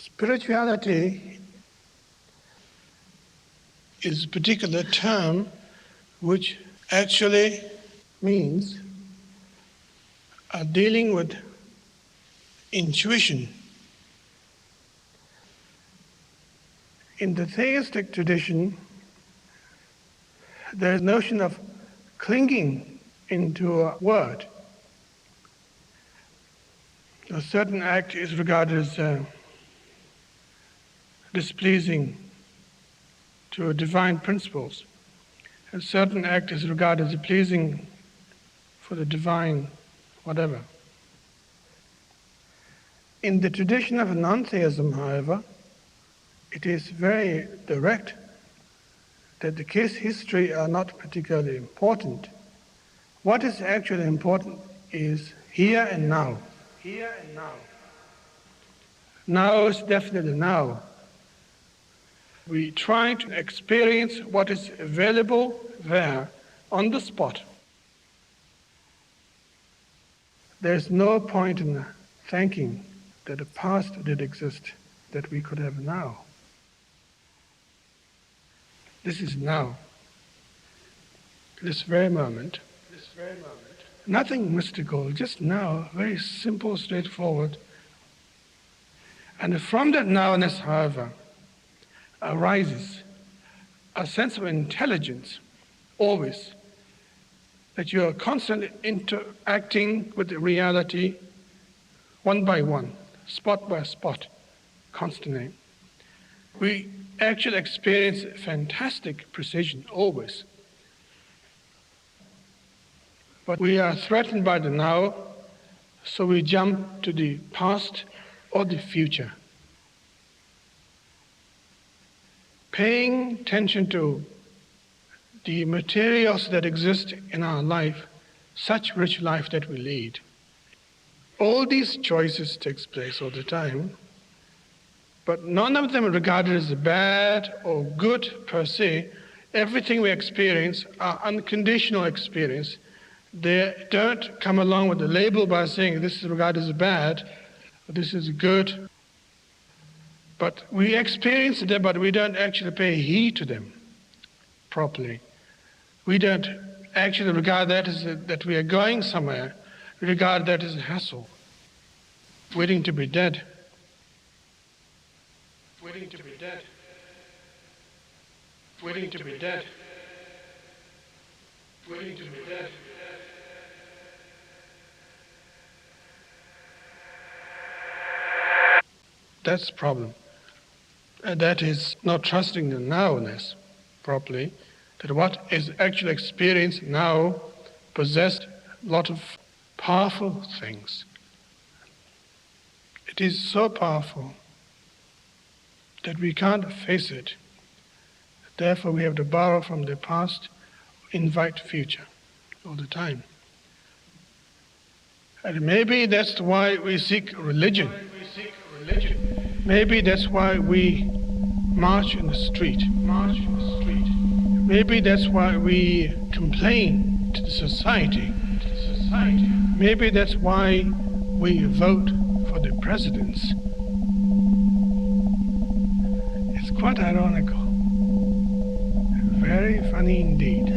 Spirituality is a particular term which actually means dealing with intuition. In the theistic tradition, there is a notion of clinging into a word. A certain act is regarded as displeasing to divine principles. A certain act is regarded as pleasing for the divine whatever. In the tradition of non-theism, however, it is very direct that the case history are not particularly important. What is actually important is here and now. Here and now. Now is definitely now. We try to experience what is available there on the spot. There's no point in thinking that the past did exist that we could have now. This is now. This very moment. Nothing mystical, just now, very simple, straightforward. And from that nowness, however, arises a sense of intelligence, always, that you are constantly interacting with the reality one by one, spot by spot, constantly. We actually experience fantastic precision, always. But we are threatened by the now, so we jump to the past or the future. Paying attention to the materials that exist in our life, such rich life that we lead. All these choices takes place all the time, but none of them are regarded as bad or good per se. Everything we experience are unconditional experience. They don't come along with a label by saying this is regarded as bad, or this is good. But we experience them, but we don't actually pay heed to them properly. We don't actually regard that as that we are going somewhere. We regard that as a hassle, waiting to be dead. Waiting to be dead. Waiting to be dead. Waiting to be dead. That's the problem. And that is not trusting the nowness properly, that what is actually experienced now possessed a lot of powerful things. It is so powerful that we can't face it. Therefore, we have to borrow from the past, invite future all the time. And maybe that's why we seek religion. Maybe that's why we march in the street. Maybe that's why we complain to the society. Maybe that's why we vote for the presidents. It's quite ironical. Very funny indeed.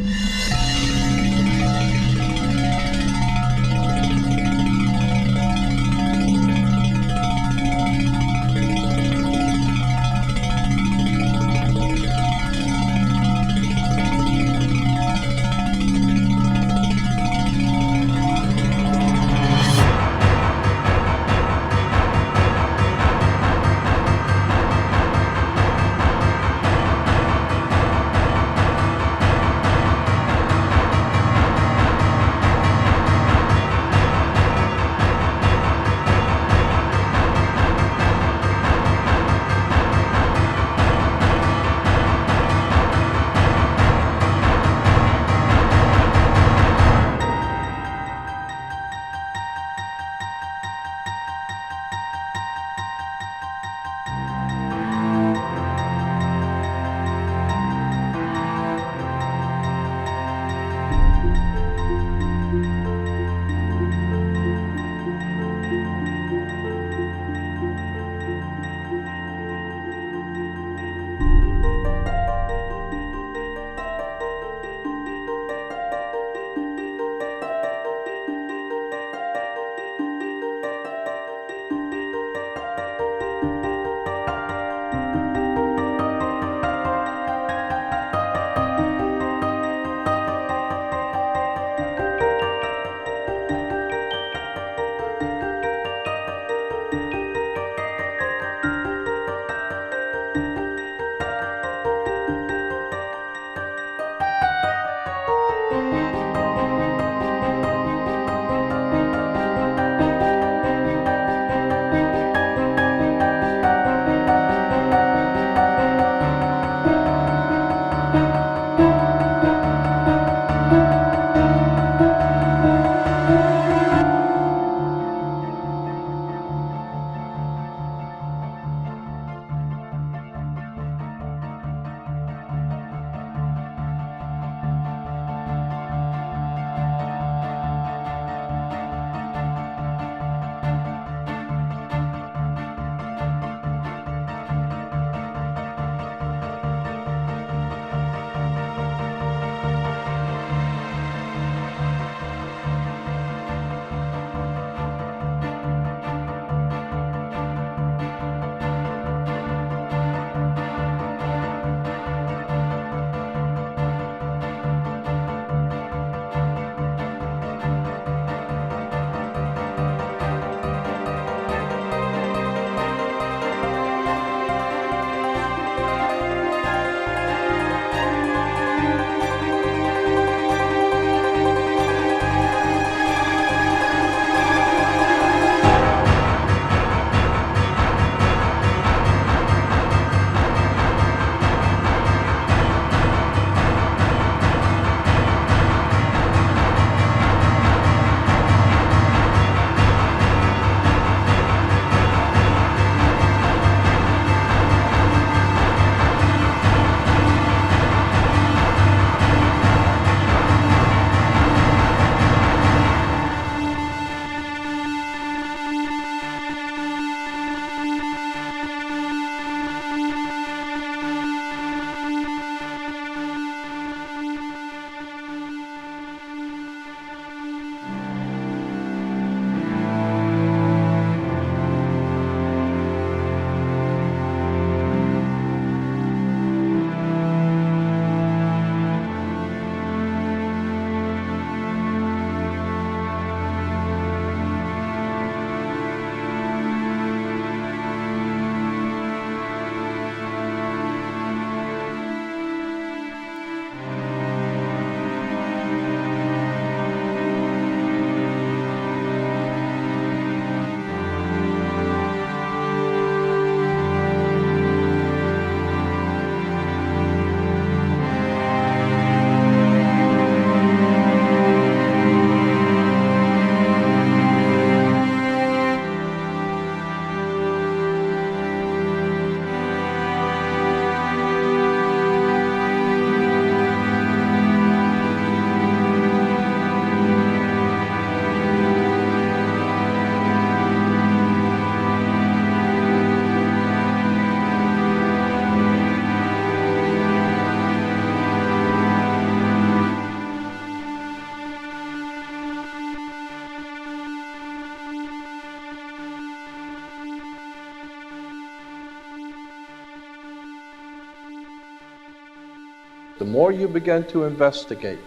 The more you begin to investigate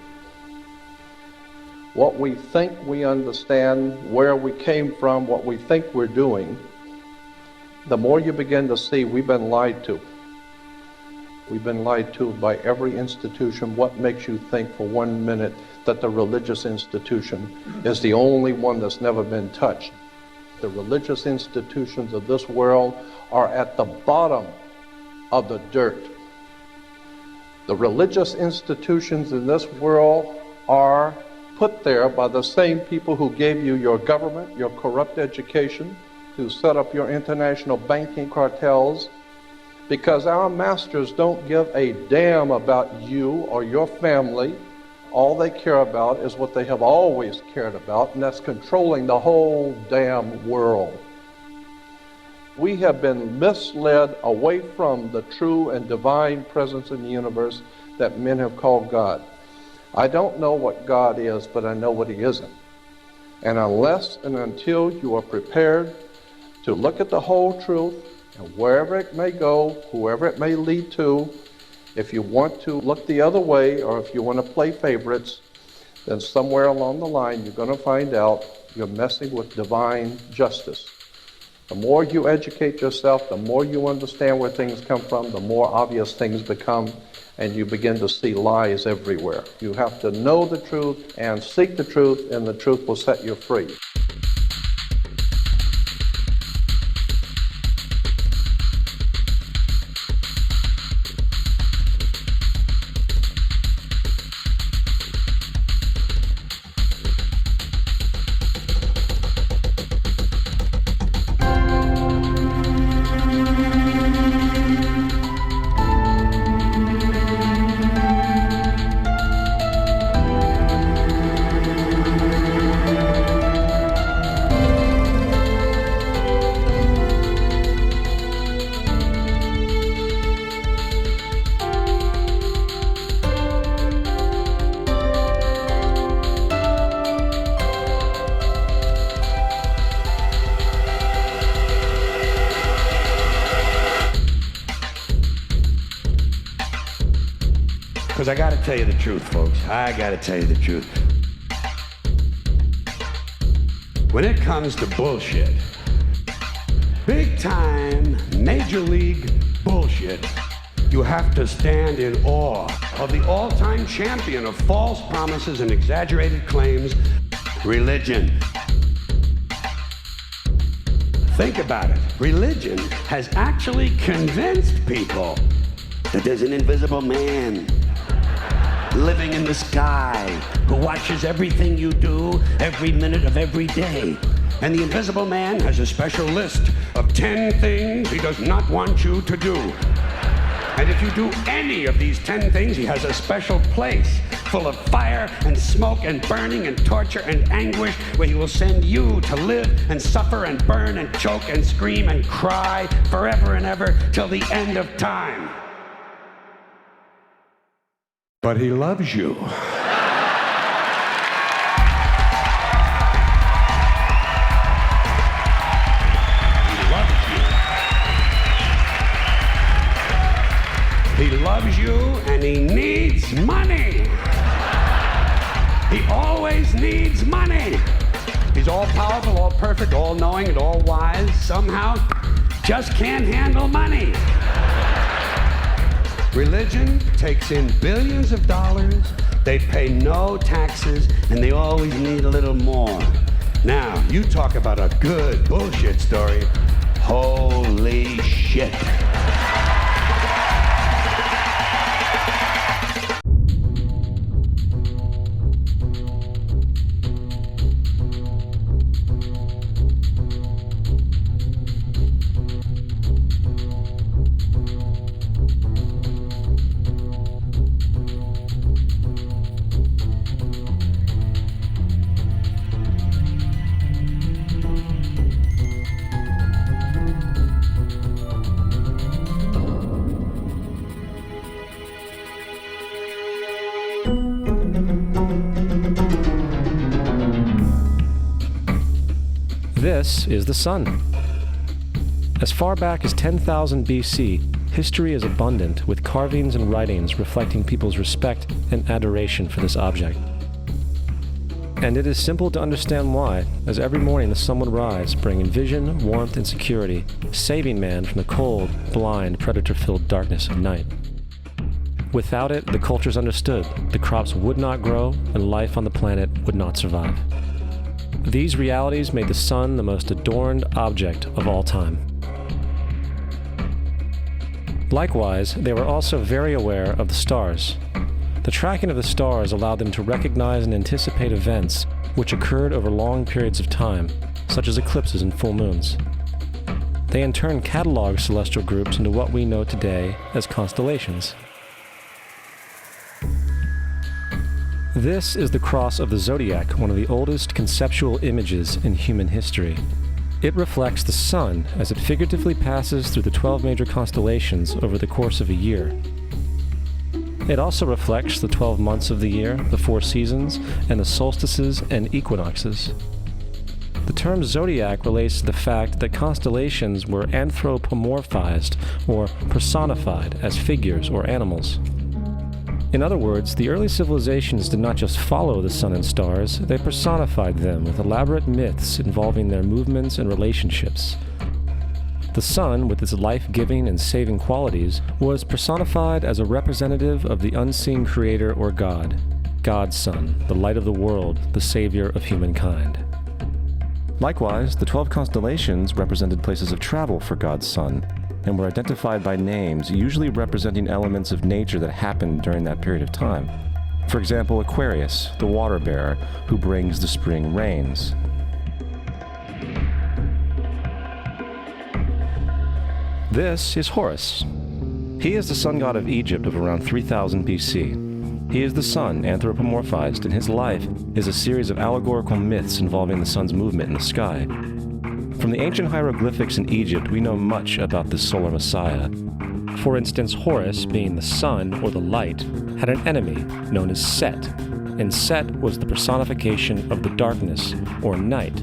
what we think we understand, where we came from, what we think we're doing, the more you begin to see we've been lied to. We've been lied to by every institution. What makes you think for 1 minute that the religious institution is the only one that's never been touched? The religious institutions of this world are at the bottom of the dirt. The religious institutions in this world are put there by the same people who gave you your government, your corrupt education, who set up your international banking cartels, because our masters don't give a damn about you or your family. All they care about is what they have always cared about, and that's controlling the whole damn world. We have been misled away from the true and divine presence in the universe that men have called God. I don't know what God is, but I know what he isn't. And unless and until you are prepared to look at the whole truth, and wherever it may go, whoever it may lead to, if you want to look the other way, or if you want to play favorites, then somewhere along the line you're going to find out you're messing with divine justice. The more you educate yourself, the more you understand where things come from, the more obvious things become, and you begin to see lies everywhere. You have to know the truth and seek the truth, and the truth will set you free. Because I gotta tell you the truth, folks. I gotta tell you the truth. When it comes to bullshit, big time, major league bullshit, you have to stand in awe of the all-time champion of false promises and exaggerated claims, religion. Think about it. Religion has actually convinced people that there's an invisible man living in the sky who watches everything you do every minute of every day. And the invisible man has a special list of 10 things he does not want you to do. And if you do any of these 10 things, he has a special place full of fire and smoke and burning and torture and anguish where he will send you to live and suffer and burn and choke and scream and cry forever and ever till the end of time. But he loves you. He loves you and he needs money. He always needs money. He's all powerful, all perfect, all knowing, and all wise. Somehow, just can't handle money. Religion takes in billions of dollars, they pay no taxes, and they always need a little more. Now, you talk about a good bullshit story. Holy shit. This is the sun. As far back as 10,000 BC, history is abundant with carvings and writings reflecting people's respect and adoration for this object. And it is simple to understand why, as every morning the sun would rise, bringing vision, warmth, and security, saving man from the cold, blind, predator-filled darkness of night. Without it, the cultures understood, the crops would not grow, and life on the planet would not survive. These realities made the sun the most adorned object of all time. Likewise, they were also very aware of the stars. The tracking of the stars allowed them to recognize and anticipate events which occurred over long periods of time, such as eclipses and full moons. They in turn cataloged celestial groups into what we know today as constellations. This is the cross of the zodiac, one of the oldest conceptual images in human history. It reflects the sun as it figuratively passes through the 12 major constellations over the course of a year. It also reflects the 12 months of the year, the 4 seasons, and the solstices and equinoxes. The term zodiac relates to the fact that constellations were anthropomorphized or personified as figures or animals. In other words, the early civilizations did not just follow the sun and stars, they personified them with elaborate myths involving their movements and relationships. The sun, with its life-giving and saving qualities, was personified as a representative of the unseen creator or God, God's Son, the light of the world, the savior of humankind. Likewise, the 12 constellations represented places of travel for God's Son, and were identified by names, usually representing elements of nature that happened during that period of time. For example, Aquarius, the water bearer, who brings the spring rains. This is Horus. He is the sun god of Egypt of around 3000 BC. He is the sun anthropomorphized, and his life is a series of allegorical myths involving the sun's movement in the sky. From the ancient hieroglyphics in Egypt, we know much about this solar messiah. For instance, Horus, being the sun or the light, had an enemy known as Set, and Set was the personification of the darkness or night.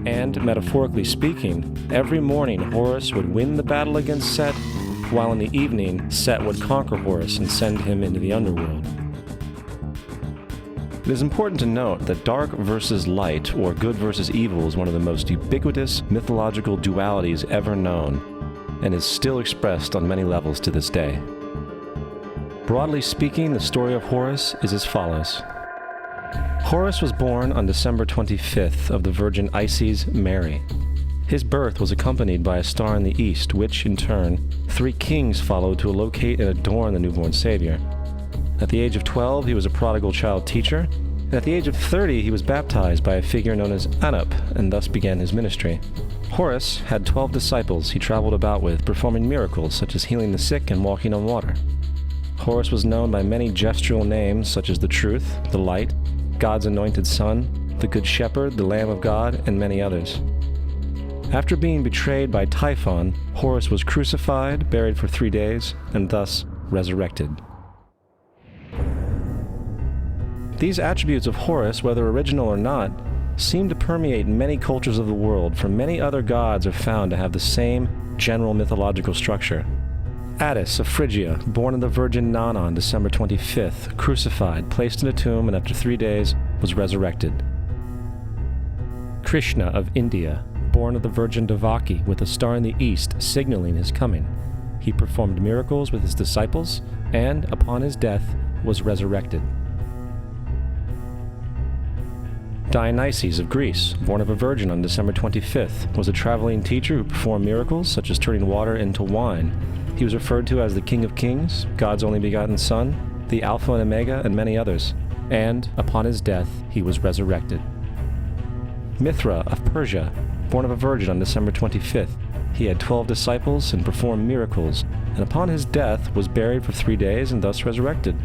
And, metaphorically speaking, every morning Horus would win the battle against Set, while in the evening Set would conquer Horus and send him into the underworld. It is important to note that dark versus light, or good versus evil, is one of the most ubiquitous mythological dualities ever known, and is still expressed on many levels to this day. Broadly speaking, the story of Horus is as follows. Horus was born on December 25th of the Virgin Isis Mary. His birth was accompanied by a star in the east, which, in turn, 3 kings followed to locate and adorn the newborn Savior. At the age of 12, he was a prodigal child teacher, and at the age of 30, he was baptized by a figure known as Anup, and thus began his ministry. Horus had 12 disciples he traveled about with, performing miracles such as healing the sick and walking on water. Horus was known by many gestural names such as the Truth, the Light, God's Anointed Son, the Good Shepherd, the Lamb of God, and many others. After being betrayed by Typhon, Horus was crucified, buried for 3 days, and thus resurrected. These attributes of Horus, whether original or not, seem to permeate many cultures of the world, for many other gods are found to have the same general mythological structure. Attis of Phrygia, born of the Virgin Nana on December 25th, crucified, placed in a tomb, and after 3 days was resurrected. Krishna of India, born of the Virgin Devaki, with a star in the east signaling his coming. He performed miracles with his disciples, and, upon his death, was resurrected. Dionysius of Greece, born of a virgin on December 25th, was a traveling teacher who performed miracles such as turning water into wine. He was referred to as the King of Kings, God's only begotten Son, the Alpha and Omega, and many others. And, upon his death, he was resurrected. Mithra of Persia, born of a virgin on December 25th, he had 12 disciples and performed miracles, and upon his death was buried for 3 days and thus resurrected.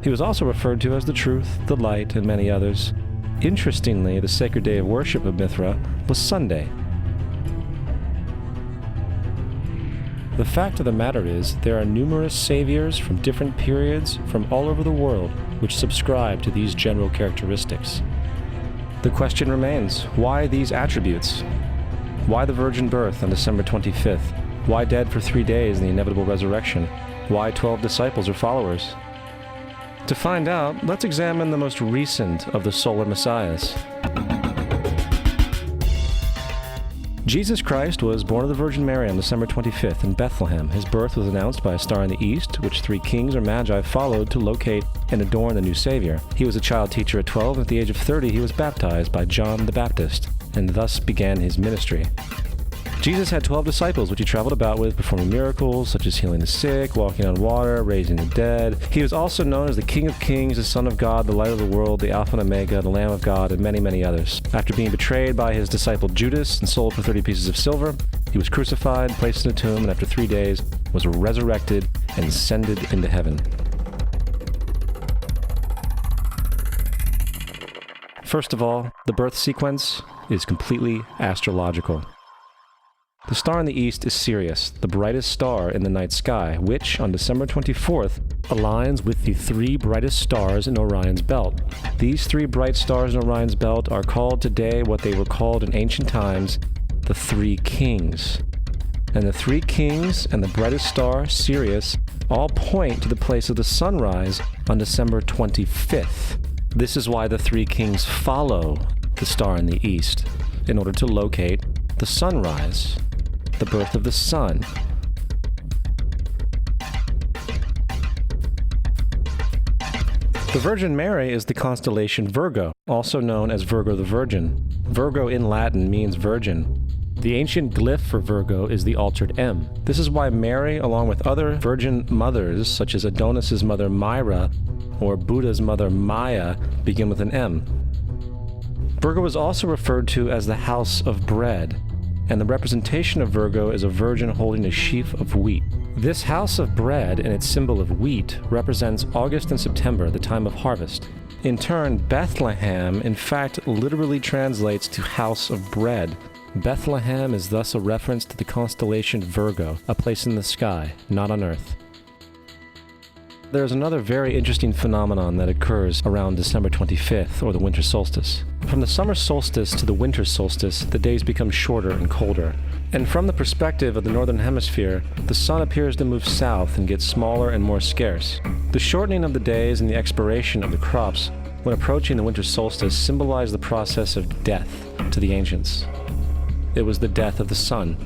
He was also referred to as the Truth, the Light, and many others. Interestingly, the sacred day of worship of Mithra was Sunday. The fact of the matter is, there are numerous saviors from different periods from all over the world which subscribe to these general characteristics. The question remains, why these attributes? Why the virgin birth on December 25th? Why dead for 3 days in the inevitable resurrection? Why 12 disciples or followers? To find out, let's examine the most recent of the solar messiahs. Jesus Christ was born of the Virgin Mary on December 25th in Bethlehem. His birth was announced by a star in the east, which 3 kings or magi followed to locate and adorn the new Savior. He was a child teacher at 12, and at the age of 30 he was baptized by John the Baptist, and thus began his ministry. Jesus had 12 disciples, which he traveled about with, performing miracles such as healing the sick, walking on water, raising the dead. He was also known as the King of Kings, the Son of God, the Light of the World, the Alpha and Omega, the Lamb of God, and many, many others. After being betrayed by his disciple Judas and sold for 30 pieces of silver, he was crucified, placed in a tomb, and after 3 days was resurrected and ascended into heaven. First of all, the birth sequence is completely astrological. The star in the east is Sirius, the brightest star in the night sky, which, on December 24th, aligns with the 3 brightest stars in Orion's belt. These 3 bright stars in Orion's belt are called today what they were called in ancient times, the 3 kings. And the 3 kings and the brightest star, Sirius, all point to the place of the sunrise on December 25th. This is why the 3 kings follow the star in the east, in order to locate the sunrise, the birth of the sun. The Virgin Mary is the constellation Virgo, also known as Virgo the Virgin. Virgo in Latin means virgin. The ancient glyph for Virgo is the altered M. This is why Mary, along with other virgin mothers, such as Adonis's mother Myra or Buddha's mother Maya, begin with an M. Virgo is also referred to as the house of bread, and the representation of Virgo is a virgin holding a sheaf of wheat. This house of bread and its symbol of wheat represents August and September, the time of harvest. In turn, Bethlehem, in fact, literally translates to house of bread. Bethlehem is thus a reference to the constellation Virgo, a place in the sky, not on earth. There's another very interesting phenomenon that occurs around December 25th, or the winter solstice. From the summer solstice to the winter solstice, the days become shorter and colder. And from the perspective of the northern hemisphere, the sun appears to move south and get smaller and more scarce. The shortening of the days and the expiration of the crops when approaching the winter solstice symbolize the process of death to the ancients. It was the death of the sun.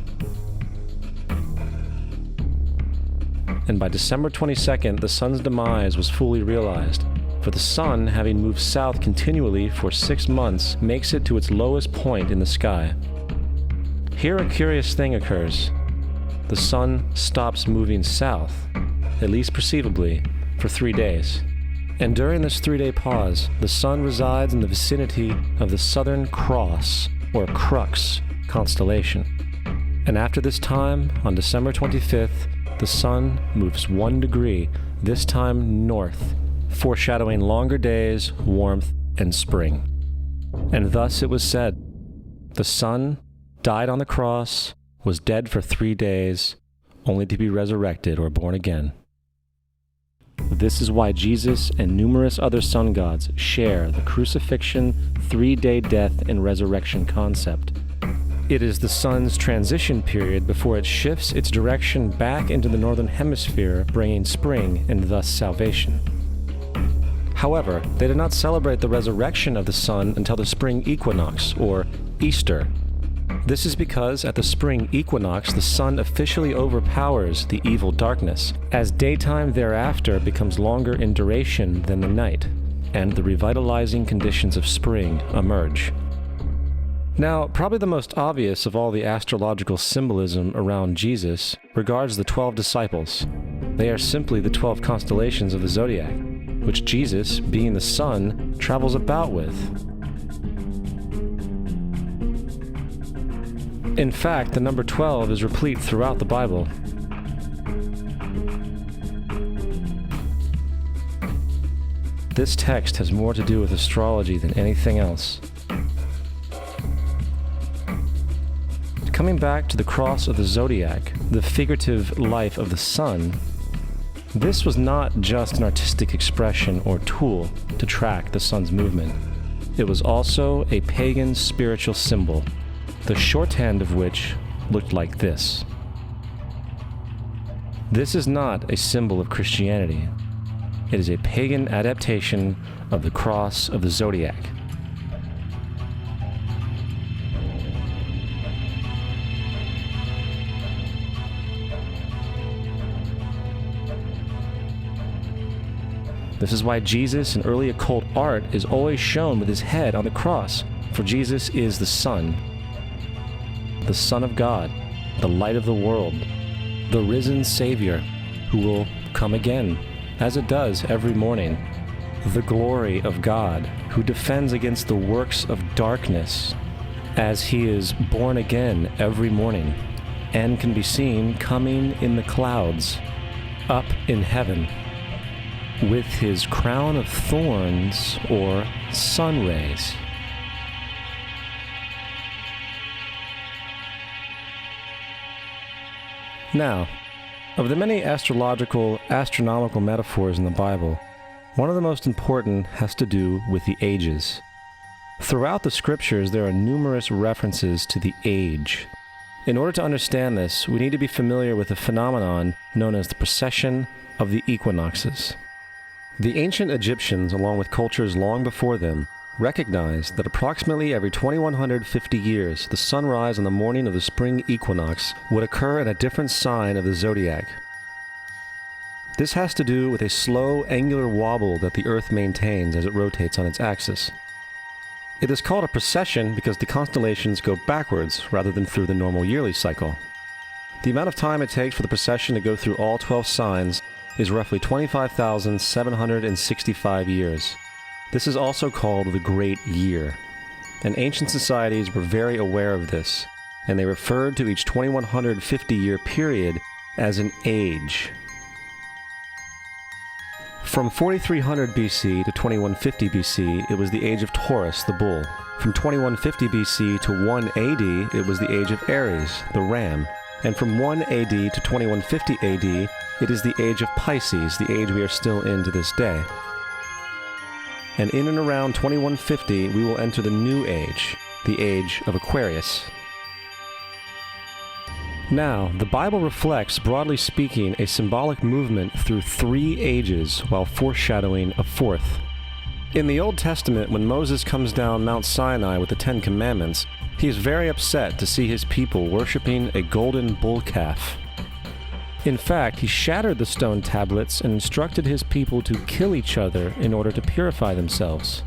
And by December 22nd, the sun's demise was fully realized, for the sun, having moved south continually for 6 months, makes it to its lowest point in the sky. Here a curious thing occurs. The sun stops moving south, at least perceivably, for 3 days. And during this 3-day pause, the sun resides in the vicinity of the Southern Cross, or Crux, constellation. And after this time, on December 25th, the sun moves 1 degree, this time north, foreshadowing longer days, warmth, and spring. And thus it was said, the sun died on the cross, was dead for 3 days, only to be resurrected or born again. This is why Jesus and numerous other sun gods share the crucifixion, 3-day death, and resurrection concept. It is the sun's transition period before it shifts its direction back into the northern hemisphere, bringing spring and thus salvation. However, they did not celebrate the resurrection of the sun until the spring equinox, or Easter. This is because at the spring equinox, the sun officially overpowers the evil darkness, as daytime thereafter becomes longer in duration than the night, and the revitalizing conditions of spring emerge. Now, probably the most obvious of all the astrological symbolism around Jesus regards the 12 disciples. They are simply the 12 constellations of the zodiac, which Jesus, being the sun, travels about with. In fact, the number 12 is replete throughout the Bible. This text has more to do with astrology than anything else. Coming back to the cross of the zodiac, the figurative life of the sun, this was not just an artistic expression or tool to track the sun's movement. It was also a pagan spiritual symbol, the shorthand of which looked like this. This is not a symbol of Christianity. It is a pagan adaptation of the cross of the zodiac. This is why Jesus in early occult art is always shown with his head on the cross, for Jesus is the Son of God, the light of the world, the risen Savior who will come again, as it does every morning, the glory of God who defends against the works of darkness as he is born again every morning and can be seen coming in the clouds up in heaven with his crown of thorns or sun rays. Now, of the many astronomical metaphors in the Bible, one of the most important has to do with the ages. Throughout the scriptures, there are numerous references to the age. In order to understand this, we need to be familiar with a phenomenon known as the precession of the equinoxes. The ancient Egyptians, along with cultures long before them, recognized that approximately every 2150 years, the sunrise on the morning of the spring equinox would occur in a different sign of the zodiac. This has to do with a slow, angular wobble that the Earth maintains as it rotates on its axis. It is called a precession because the constellations go backwards rather than through the normal yearly cycle. The amount of time it takes for the precession to go through all 12 signs is roughly 25,765 years. This is also called the Great Year, and ancient societies were very aware of this, and they referred to each 2150-year period as an age. From 4300 BC to 2150 BC, it was the age of Taurus, the bull. From 2150 BC to 1 AD, it was the age of Aries, the ram. And from 1 AD to 2150 AD, it is the age of Pisces, the age we are still in to this day. And in and around 2150, we will enter the new age, the age of Aquarius. Now, the Bible reflects, broadly speaking, a symbolic movement through 3 ages while foreshadowing a 4th. In the Old Testament, when Moses comes down Mount Sinai with the 10 Commandments, he is very upset to see his people worshiping a golden bull calf. In fact, he shattered the stone tablets and instructed his people to kill each other in order to purify themselves.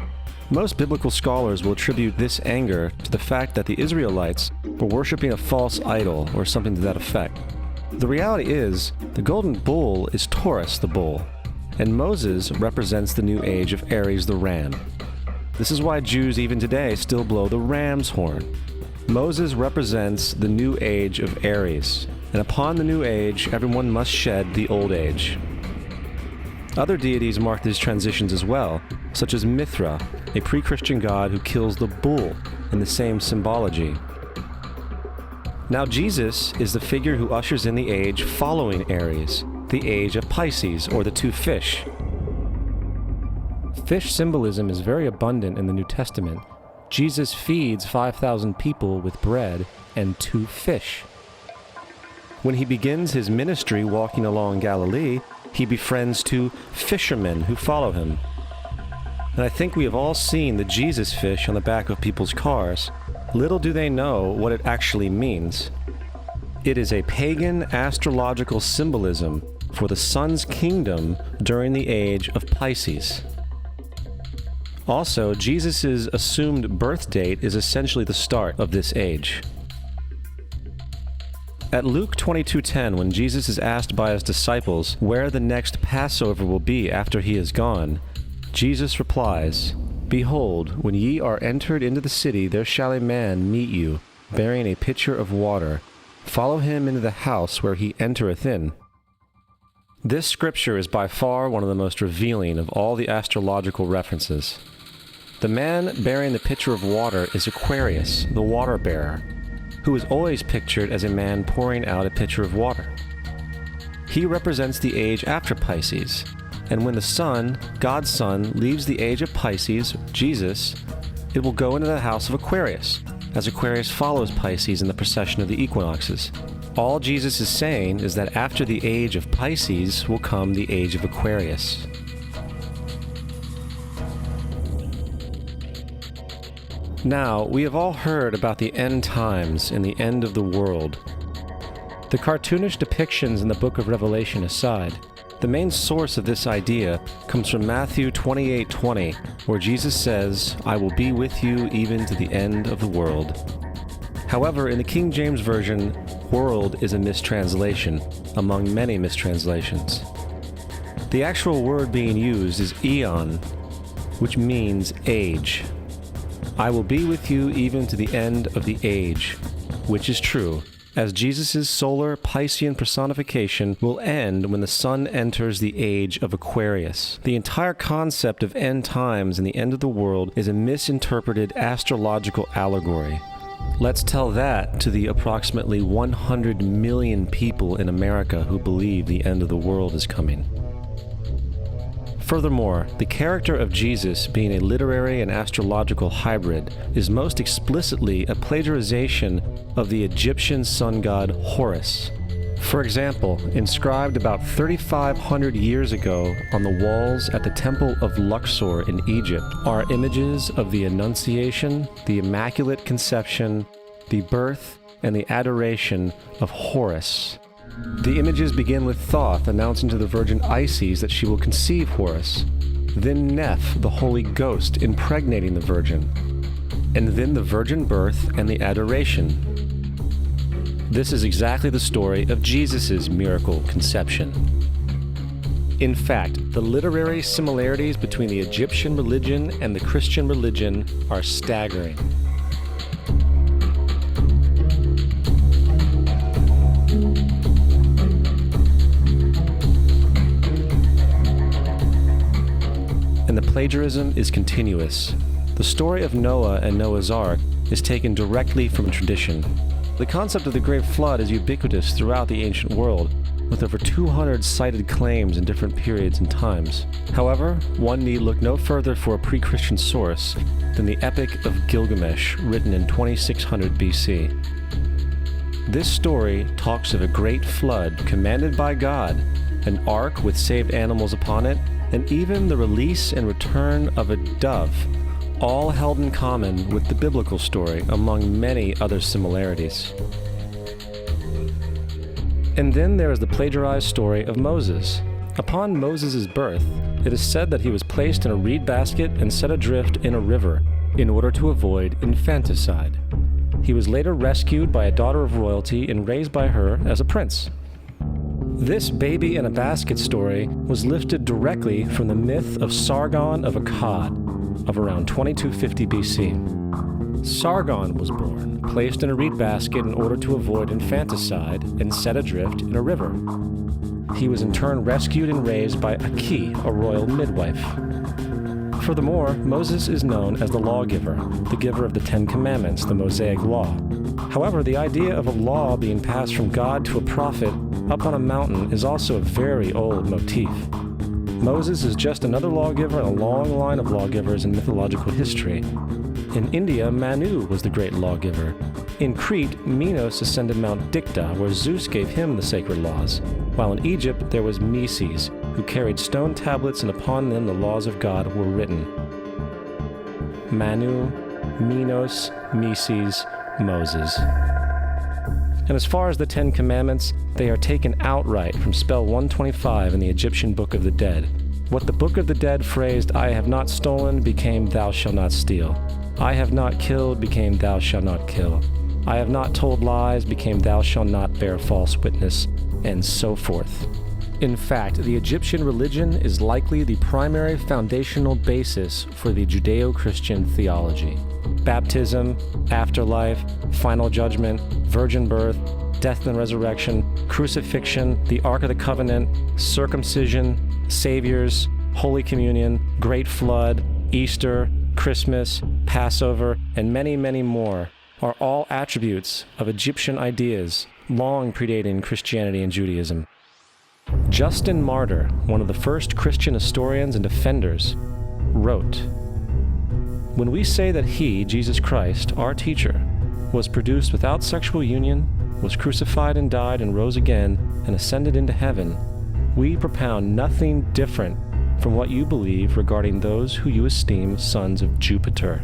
Most biblical scholars will attribute this anger to the fact that the Israelites were worshiping a false idol or something to that effect. The reality is, the golden bull is Taurus the bull, and Moses represents the new age of Aries the ram. This is why Jews even today still blow the ram's horn. Moses represents the new age of Aries, and upon the new age, everyone must shed the old age. Other deities mark these transitions as well, such as Mithra, a pre-Christian god who kills the bull in the same symbology. Now Jesus is the figure who ushers in the age following Aries, the age of Pisces, or the 2 fish. Fish symbolism is very abundant in the New Testament. Jesus feeds 5,000 people with bread and 2 fish. When he begins his ministry walking along Galilee, he befriends 2 fishermen who follow him. And I think we have all seen the Jesus fish on the back of people's cars. Little do they know what it actually means. It is a pagan astrological symbolism for the sun's kingdom during the age of Pisces. Also, Jesus' assumed birth date is essentially the start of this age. At Luke 22:10, when Jesus is asked by his disciples where the next Passover will be after he is gone, Jesus replies, "Behold, when ye are entered into the city, there shall a man meet you, bearing a pitcher of water. Follow him into the house where he entereth in." This scripture is by far one of the most revealing of all the astrological references. The man bearing the pitcher of water is Aquarius, the water bearer, who is always pictured as a man pouring out a pitcher of water. He represents the age after Pisces, and when the sun, God's Son, leaves the age of Pisces, Jesus, it will go into the house of Aquarius, as Aquarius follows Pisces in the precession of the equinoxes. All Jesus is saying is that after the age of Pisces will come the age of Aquarius. Now, we have all heard about the end times and the end of the world. The cartoonish depictions in the book of Revelation aside, the main source of this idea comes from Matthew 28:20, where Jesus says, "I will be with you even to the end of the world." However, in the King James Version, world is a mistranslation, among many mistranslations. The actual word being used is eon, which means age. I will be with you even to the end of the age, which is true, as Jesus' solar Piscean personification will end when the sun enters the age of Aquarius. The entire concept of end times and the end of the world is a misinterpreted astrological allegory. Let's tell that to the approximately 100 million people in America who believe the end of the world is coming. Furthermore, the character of Jesus being a literary and astrological hybrid is most explicitly a plagiarization of the Egyptian sun god Horus. For example, inscribed about 3,500 years ago on the walls at the Temple of Luxor in Egypt are images of the Annunciation, the Immaculate Conception, the birth, and the adoration of Horus. The images begin with Thoth announcing to the Virgin Isis that she will conceive Horus, then Neph, the Holy Ghost, impregnating the Virgin, and then the virgin birth and the adoration. This is exactly the story of Jesus' miracle conception. In fact, the literary similarities between the Egyptian religion and the Christian religion are staggering. And the plagiarism is continuous. The story of Noah and Noah's Ark is taken directly from tradition. The concept of the Great Flood is ubiquitous throughout the ancient world, with over 200 cited claims in different periods and times. However, one need look no further for a pre-Christian source than the Epic of Gilgamesh, written in 2600 BC. This story talks of a great flood commanded by God, an ark with saved animals upon it, and even the release and return of a dove, all held in common with the biblical story, among many other similarities. And then there is the plagiarized story of Moses. Upon Moses' birth, it is said that he was placed in a reed basket and set adrift in a river in order to avoid infanticide. He was later rescued by a daughter of royalty and raised by her as a prince. This baby in a basket story was lifted directly from the myth of Sargon of Akkad of around 2250 BC. Sargon was born, placed in a reed basket in order to avoid infanticide, and set adrift in a river. He was in turn rescued and raised by Aki, a royal midwife. Furthermore, Moses is known as the lawgiver, the giver of the Ten Commandments, the Mosaic Law. However, the idea of a law being passed from God to a prophet up on a mountain is also a very old motif. Moses is just another lawgiver in a long line of lawgivers in mythological history. In India, Manu was the great lawgiver. In Crete, Minos ascended Mount Dicta, where Zeus gave him the sacred laws, while in Egypt there was Meses, who carried stone tablets and upon them the laws of God were written. Manu, Minos, Meses, Moses. And as far as the Ten Commandments, they are taken outright from spell 125 in the Egyptian Book of the Dead. What the Book of the Dead phrased, "I have not stolen," became "Thou shalt not steal." "I have not killed," became "Thou shalt not kill." "I have not told lies," became "Thou shalt not bear false witness," and so forth. In fact, the Egyptian religion is likely the primary foundational basis for the Judeo-Christian theology. Baptism, afterlife, final judgment, virgin birth, death and resurrection, crucifixion, the Ark of the Covenant, circumcision, saviors, Holy Communion, Great Flood, Easter, Christmas, Passover, and many, many more are all attributes of Egyptian ideas long predating Christianity and Judaism. Justin Martyr, one of the first Christian historians and defenders, wrote, "When we say that he, Jesus Christ, our teacher, was produced without sexual union, was crucified and died and rose again and ascended into heaven, we propound nothing different from what you believe regarding those who you esteem sons of Jupiter.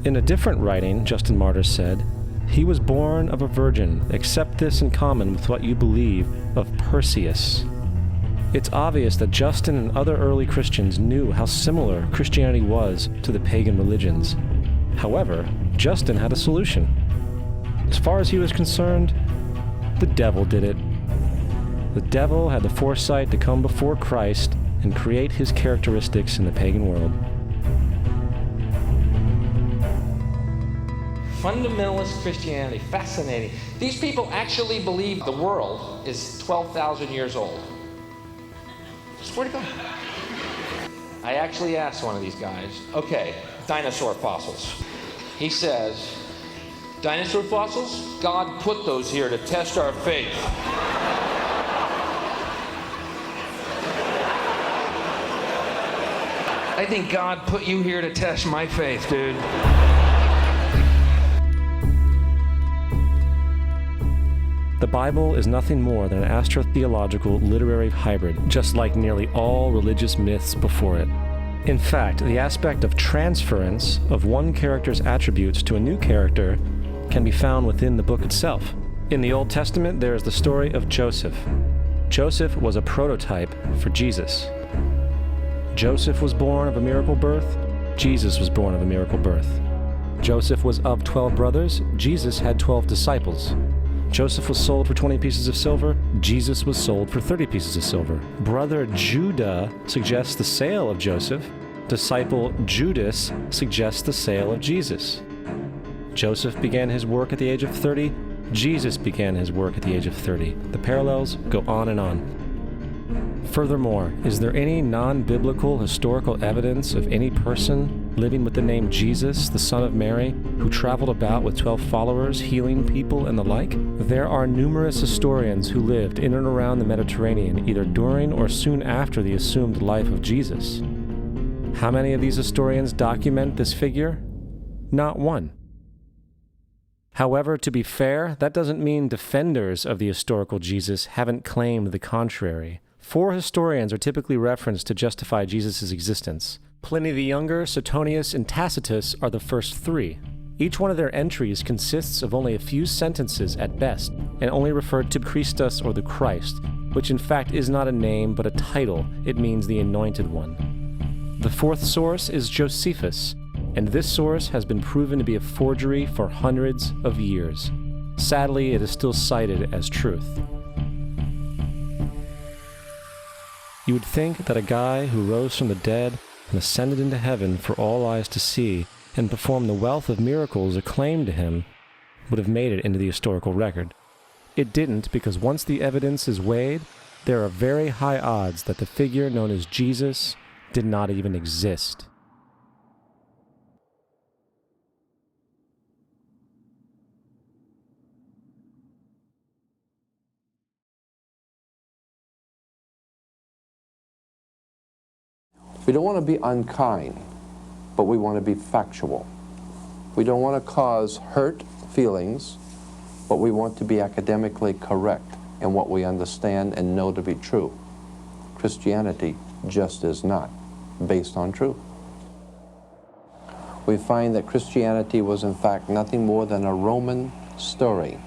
In a different writing, Justin Martyr said, "He was born of a virgin, except this in common with what you believe of Perseus." It's obvious that Justin and other early Christians knew how similar Christianity was to the pagan religions. However, Justin had a solution. As far as he was concerned, the devil did it. The devil had the foresight to come before Christ and create his characteristics in the pagan world. Fundamentalist Christianity, fascinating. These people actually believe the world is 12,000 years old. Swear to God. I actually asked one of these guys, okay, dinosaur fossils. He says, dinosaur fossils? God put those here to test our faith. I think God put you here to test my faith, dude. The Bible is nothing more than an astrotheological literary hybrid, just like nearly all religious myths before it. In fact, the aspect of transference of one character's attributes to a new character can be found within the book itself. In the Old Testament, there is the story of Joseph. Joseph was a prototype for Jesus. Joseph was born of a miracle birth. Jesus was born of a miracle birth. Joseph was of 12 brothers. Jesus had 12 disciples. Joseph was sold for 20 pieces of silver. Jesus was sold for 30 pieces of silver. Brother Judah suggests the sale of Joseph. Disciple Judas suggests the sale of Jesus. Joseph began his work at the age of 30. Jesus began his work at the age of 30. The parallels go on and on. Furthermore, is there any non-biblical historical evidence of any person living with the name Jesus, the son of Mary, who traveled about with 12 followers, healing people and the like? There are numerous historians who lived in and around the Mediterranean, either during or soon after the assumed life of Jesus. How many of these historians document this figure? Not one. However, to be fair, that doesn't mean defenders of the historical Jesus haven't claimed the contrary. 4 historians are typically referenced to justify Jesus' existence. Pliny the Younger, Suetonius, and Tacitus are the first 3. Each one of their entries consists of only a few sentences at best, and only referred to Christus or the Christ, which in fact is not a name but a title. It means the Anointed One. The 4th source is Josephus, and this source has been proven to be a forgery for hundreds of years. Sadly, it is still cited as truth. You would think that a guy who rose from the dead and ascended into heaven for all eyes to see and performed the wealth of miracles acclaimed to him would have made it into the historical record. It didn't, because once the evidence is weighed, there are very high odds that the figure known as Jesus did not even exist. We don't want to be unkind, but we want to be factual. We don't want to cause hurt feelings, but we want to be academically correct in what we understand and know to be true. Christianity just is not based on truth. We find that Christianity was in fact nothing more than a Roman story,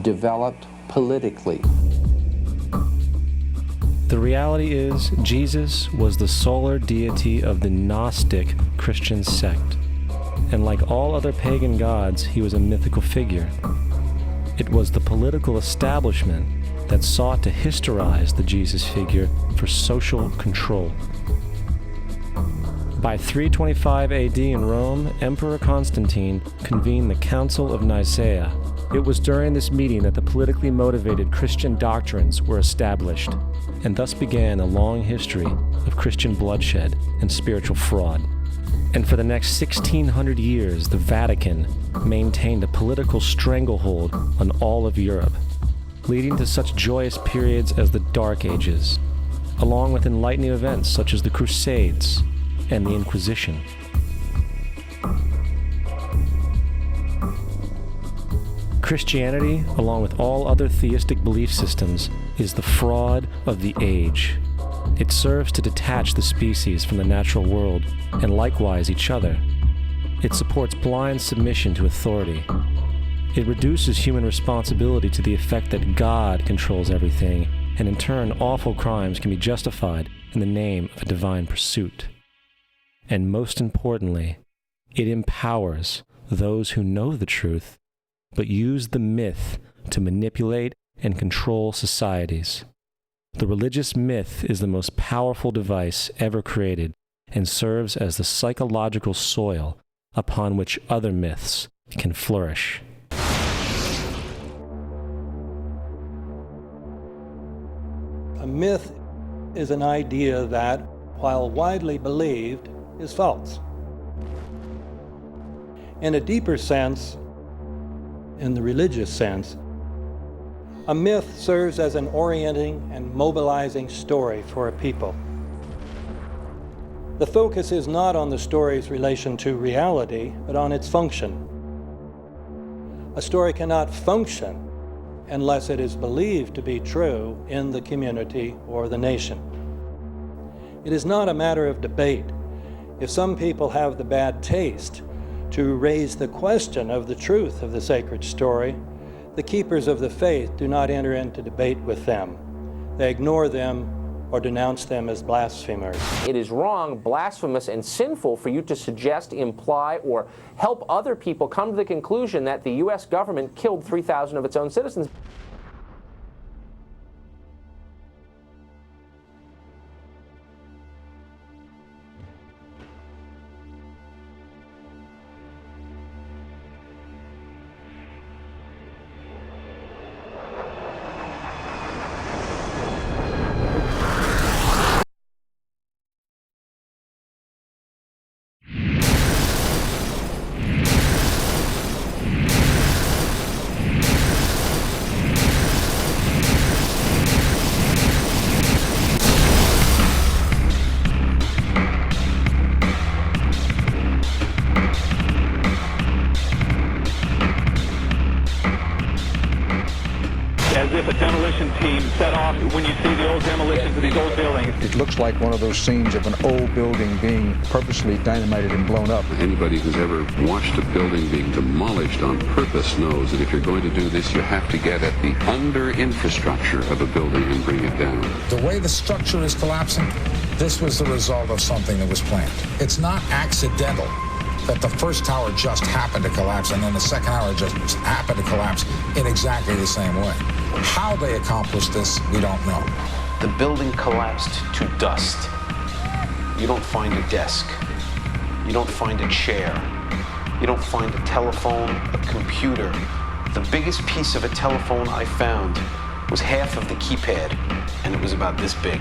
developed politically. The reality is, Jesus was the solar deity of the Gnostic Christian sect, and like all other pagan gods, he was a mythical figure. It was the political establishment that sought to historize the Jesus figure for social control. By 325 AD in Rome, Emperor Constantine convened the Council of Nicaea. It was during this meeting that the politically motivated Christian doctrines were established, and thus began a long history of Christian bloodshed and spiritual fraud. And for the next 1600 years, the Vatican maintained a political stranglehold on all of Europe, leading to such joyous periods as the Dark Ages, along with enlightening events such as the Crusades and the Christianity, along with all other theistic belief systems, is the fraud of the age. It serves to detach the species from the natural world, and likewise each other. It supports blind submission to authority. It reduces human responsibility to the effect that God controls everything, and in turn awful crimes can be justified in the name of a divine pursuit. And most importantly, it empowers those who know the truth, but use the myth to manipulate and control societies. The religious myth is the most powerful device ever created and serves as the psychological soil upon which other myths can flourish. A myth is an idea that, while widely believed, is false. In a deeper sense, in the religious sense, a myth serves as an orienting and mobilizing story for a people. The focus is not on the story's relation to reality, but on its function. A story cannot function unless it is believed to be true in the community or the nation. It is not a matter of debate. If some people have the bad taste to raise the question of the truth of the sacred story, the keepers of the faith do not enter into debate with them. They ignore them or denounce them as blasphemers. It is wrong, blasphemous, and sinful for you to suggest, imply, or help other people come to the conclusion that the U.S. government killed 3,000 of its own citizens. As if a demolition team set off when you see the old demolitions of these old buildings. It looks like one of those scenes of an old building being purposely dynamited and blown up. Anybody who's ever watched a building being demolished on purpose knows that if you're going to do this, you have to get at the under-infrastructure of a building and bring it down. The way the structure is collapsing, this was the result of something that was planned. It's not accidental that the first tower just happened to collapse and then the second tower just happened to collapse in exactly the same way. How they accomplished this, we don't know. The building collapsed to dust. You don't find a desk. You don't find a chair. You don't find a telephone, a computer. The biggest piece of a telephone I found was half of the keypad, and it was about this big.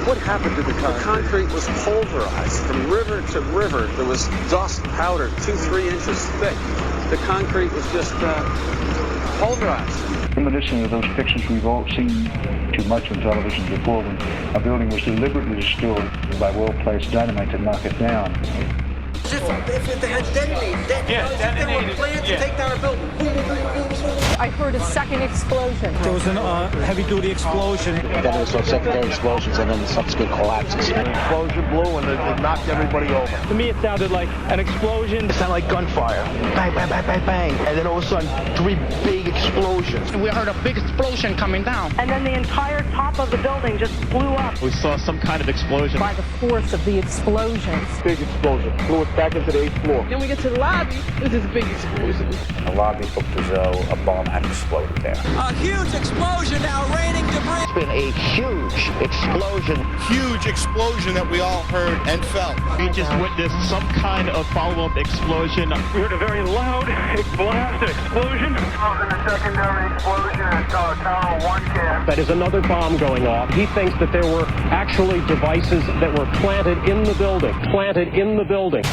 What happened to the concrete? The concrete was pulverized from river to river. There was dust, powder, 2-3 inches thick. The concrete was just pulverized. Reminiscent of those pictures we've all seen too much on television before, when a building was deliberately destroyed by well-placed dynamite to knock it down. If they had detonated, they were planned to take down a building. Boom, boom, boom, boom, boom. I heard a second explosion. There was a heavy-duty explosion. Then there was some secondary explosions and then the subsequent collapses. An explosion blew and it knocked everybody over. To me, it sounded like an explosion. It sounded like gunfire. Bang, bang, bang, bang, bang. And then all of a sudden, 3 big explosions. We heard a big explosion coming down. And then the entire top of the building just blew up. We saw some kind of explosion. By the force of the explosion. Big explosion. Blew it back into the 8th floor. Then we get to the lobby. This is a big explosion. The lobby looked as though a bomb had exploded there. A huge explosion now raining debris. It's been a huge explosion. Huge explosion that we all heard and felt. We just witnessed some kind of follow-up explosion. We heard a very loud blast explosion. The secondary explosion at Tower 1 camp. That is another bomb going off. He thinks that there were actually devices that were planted in the building. Planted in the building.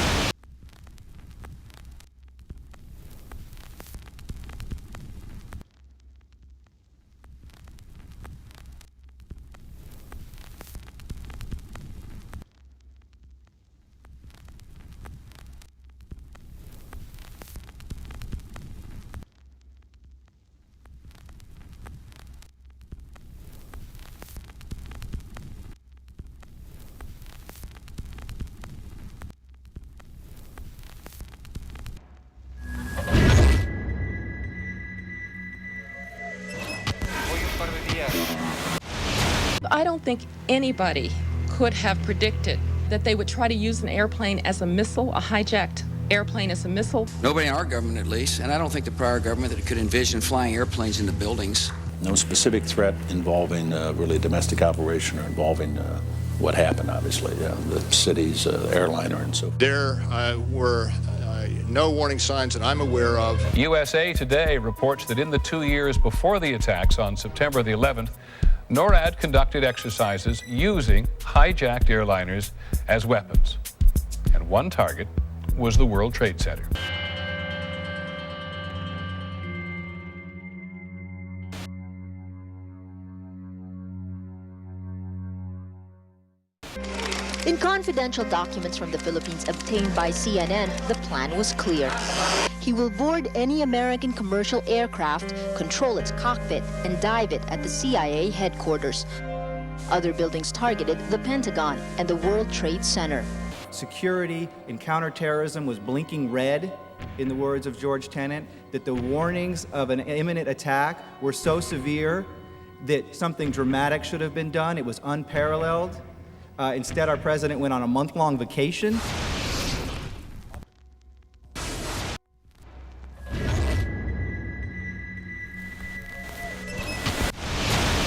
I don't think anybody could have predicted that they would try to use an airplane as a missile, a hijacked airplane as a missile. Nobody in our government, at least, and I don't think the prior government that could envision flying airplanes into buildings. No specific threat involving really a domestic operation or involving what happened, obviously, the city's airliner and so forth. There were no warning signs that I'm aware of. USA Today reports that in the 2 years before the attacks on September the 11th, NORAD conducted exercises using hijacked airliners as weapons. And one target was the World Trade Center. In confidential documents from the Philippines obtained by CNN, the plan was clear. He will board any American commercial aircraft, control its cockpit, and dive it at the CIA headquarters. Other buildings targeted the Pentagon and the World Trade Center. Security and counterterrorism was blinking red, in the words of George Tenet, that the warnings of an imminent attack were so severe that something dramatic should have been done. It was unparalleled. Instead, our president went on a month-long vacation.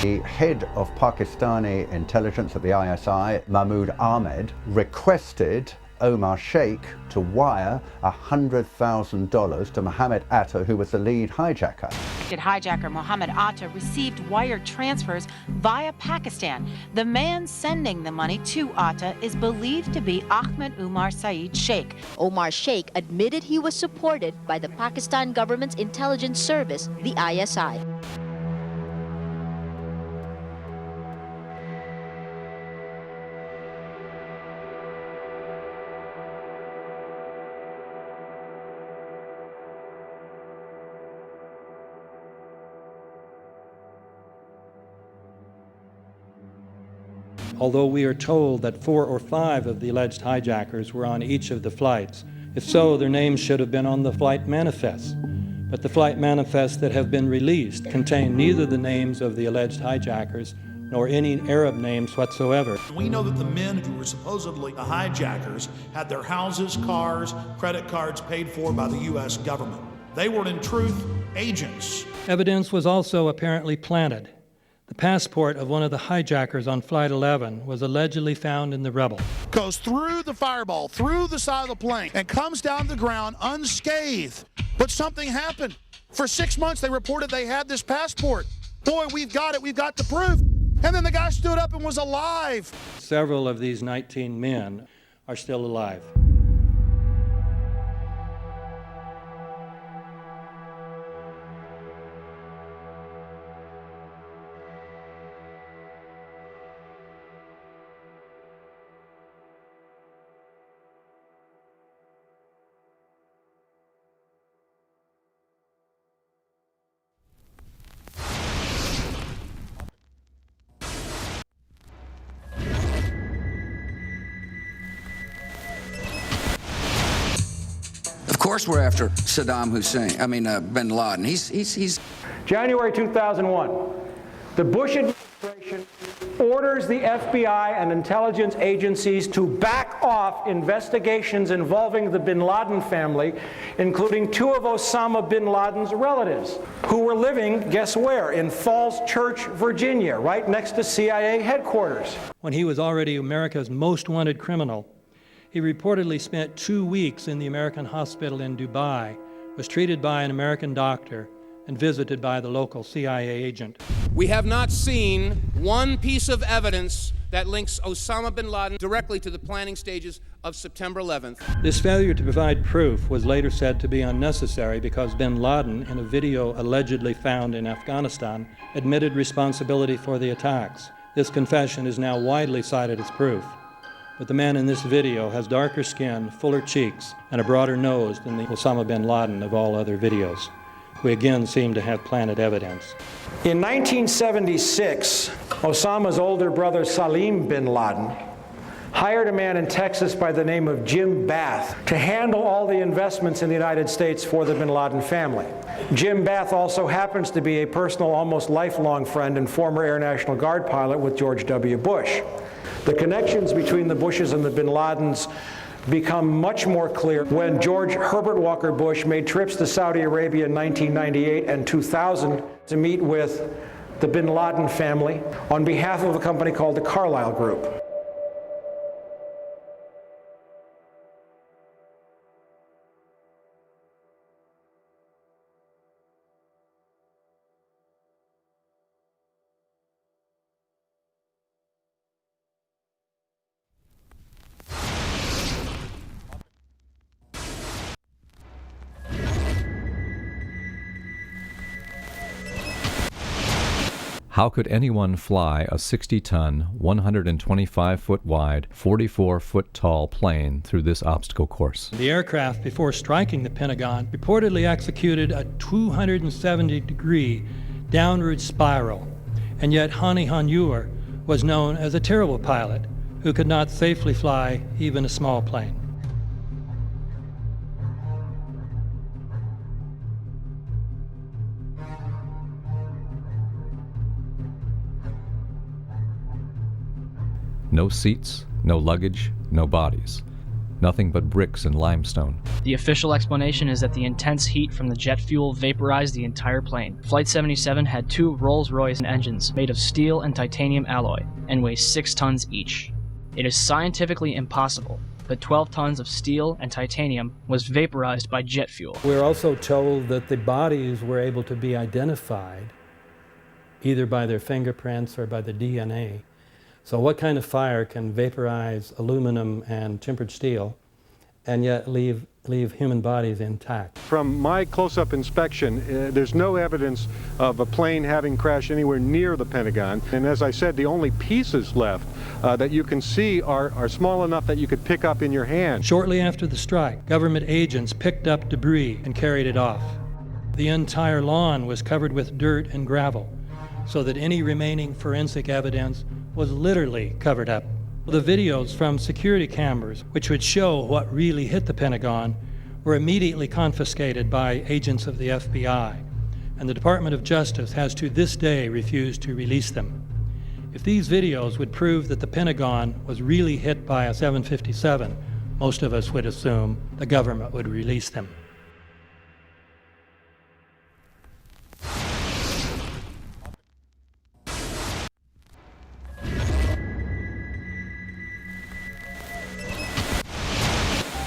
The head of Pakistani intelligence at the ISI, Mahmoud Ahmed, requested Omar Sheikh to wire $100,000 to Mohammed Atta, who was the lead hijacker. Hijacker Mohammed Atta received wire transfers via Pakistan. The man sending the money to Atta is believed to be Ahmed Umar Saeed Sheikh. Omar Sheikh admitted he was supported by the Pakistan government's intelligence service, the ISI. Although we are told that 4 or 5 of the alleged hijackers were on each of the flights. If so, their names should have been on the flight manifests. But the flight manifests that have been released contain neither the names of the alleged hijackers nor any Arab names whatsoever. We know that the men who were supposedly the hijackers had their houses, cars, credit cards paid for by the U.S. government. They were, in truth, agents. Evidence was also apparently planted. The passport of one of the hijackers on Flight 11 was allegedly found in the rubble. Goes through the fireball, through the side of the plane, and comes down the ground unscathed. But something happened. For 6 months, they reported they had this passport. Boy, we've got it. We've got the proof. And then the guy stood up and was alive. Several of these 19 men are still alive. Of course we're after Saddam Hussein, bin Laden. He's January 2001, the Bush administration orders the FBI and intelligence agencies to back off investigations involving the bin Laden family, including 2 of Osama bin Laden's relatives, who were living, guess where, in Falls Church, Virginia, right next to CIA headquarters. When he was already America's most wanted criminal, he reportedly spent 2 weeks in the American hospital in Dubai, was treated by an American doctor, and visited by the local CIA agent. We have not seen one piece of evidence that links Osama bin Laden directly to the planning stages of September 11th. This failure to provide proof was later said to be unnecessary because bin Laden, in a video allegedly found in Afghanistan, admitted responsibility for the attacks. This confession is now widely cited as proof. But the man in this video has darker skin, fuller cheeks, and a broader nose than the Osama bin Laden of all other videos. We again seem to have planted evidence. In 1976, Osama's older brother Salim bin Laden hired a man in Texas by the name of Jim Bath to handle all the investments in the United States for the bin Laden family. Jim Bath also happens to be a personal, almost lifelong friend and former Air National Guard pilot with George W. Bush. The connections between the Bushes and the bin Ladens become much more clear when George Herbert Walker Bush made trips to Saudi Arabia in 1998 and 2000 to meet with the bin Laden family on behalf of a company called the Carlyle Group. How could anyone fly a 60-ton, 125-foot wide, 44-foot tall plane through this obstacle course? The aircraft, before striking the Pentagon, reportedly executed a 270-degree downward spiral, and yet Hani Hanjour was known as a terrible pilot who could not safely fly even a small plane. No seats, no luggage, no bodies. Nothing but bricks and limestone. The official explanation is that the intense heat from the jet fuel vaporized the entire plane. Flight 77 had 2 Rolls-Royce engines made of steel and titanium alloy and weigh 6 tons each. It is scientifically impossible, but 12 tons of steel and titanium was vaporized by jet fuel. We're also told that the bodies were able to be identified either by their fingerprints or by the DNA. So what kind of fire can vaporize aluminum and tempered steel and yet leave human bodies intact? From my close-up inspection, there's no evidence of a plane having crashed anywhere near the Pentagon. And as I said, the only pieces left that you can see are small enough that you could pick up in your hand. Shortly after the strike, government agents picked up debris and carried it off. The entire lawn was covered with dirt and gravel, so that any remaining forensic evidence was literally covered up. The videos from security cameras, which would show what really hit the Pentagon, were immediately confiscated by agents of the FBI, and the Department of Justice has to this day refused to release them. If these videos would prove that the Pentagon was really hit by a 757, most of us would assume the government would release them.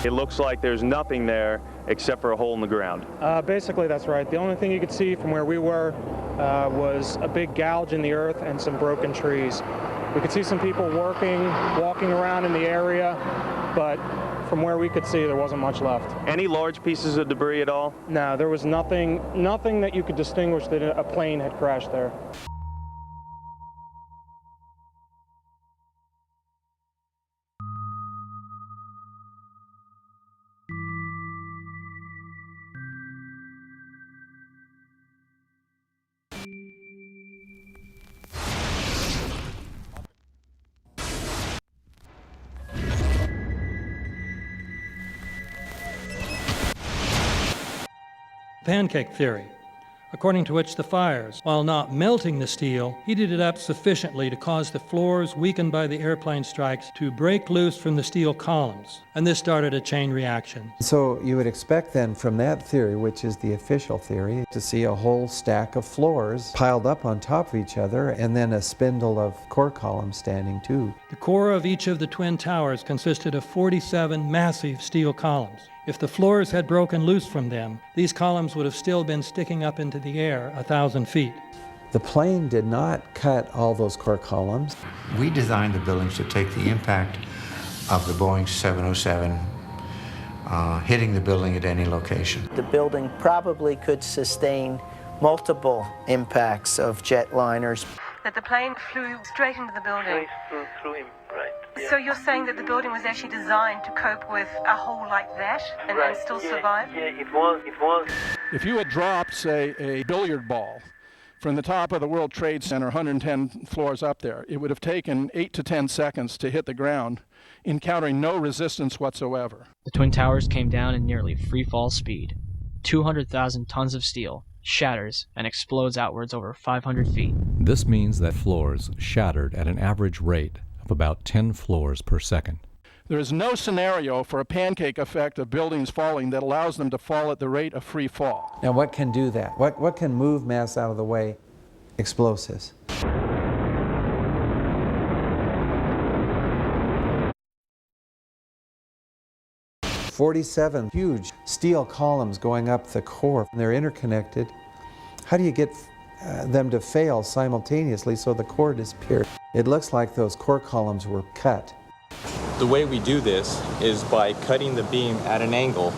It looks like there's nothing there except for a hole in the ground. Basically, that's right. The only thing you could see from where we were was a big gouge in the earth and some broken trees. We could see some people walking around in the area, but from where we could see, there wasn't much left. Any large pieces of debris at all? No, there was nothing that you could distinguish that a plane had crashed there. Pancake theory, according to which the fires, while not melting the steel, heated it up sufficiently to cause the floors weakened by the airplane strikes to break loose from the steel columns, and this started a chain reaction. So you would expect then from that theory, which is the official theory, to see a whole stack of floors piled up on top of each other and then a spindle of core columns standing too. The core of each of the twin towers consisted of 47 massive steel columns. If the floors had broken loose from them, these columns would have still been sticking up into the air 1,000 feet. The plane did not cut all those core columns. We designed the buildings to take the impact of the Boeing 707 hitting the building at any location. The building probably could sustain multiple impacts of jetliners. That the plane flew straight into the building. Through him, right. So you're saying that the building was actually designed to cope with a hole like that and still survive? Yeah, it was. If you had dropped, say, a billiard ball from the top of the World Trade Center, 110 floors up there, it would have taken 8 to 10 seconds to hit the ground, encountering no resistance whatsoever. The Twin Towers came down in nearly free fall speed. 200,000 tons of steel, shatters, and explodes outwards over 500 feet. This means that floors shattered at an average rate of about 10 floors per second. There is no scenario for a pancake effect of buildings falling that allows them to fall at the rate of free fall. Now what can do that? What can move mass out of the way? Explosives. "47 huge steel columns going up the core. They're interconnected. How do you get them to fail simultaneously so the core disappears? It looks like those core columns were cut. The way we do this is by cutting the beam at an angle.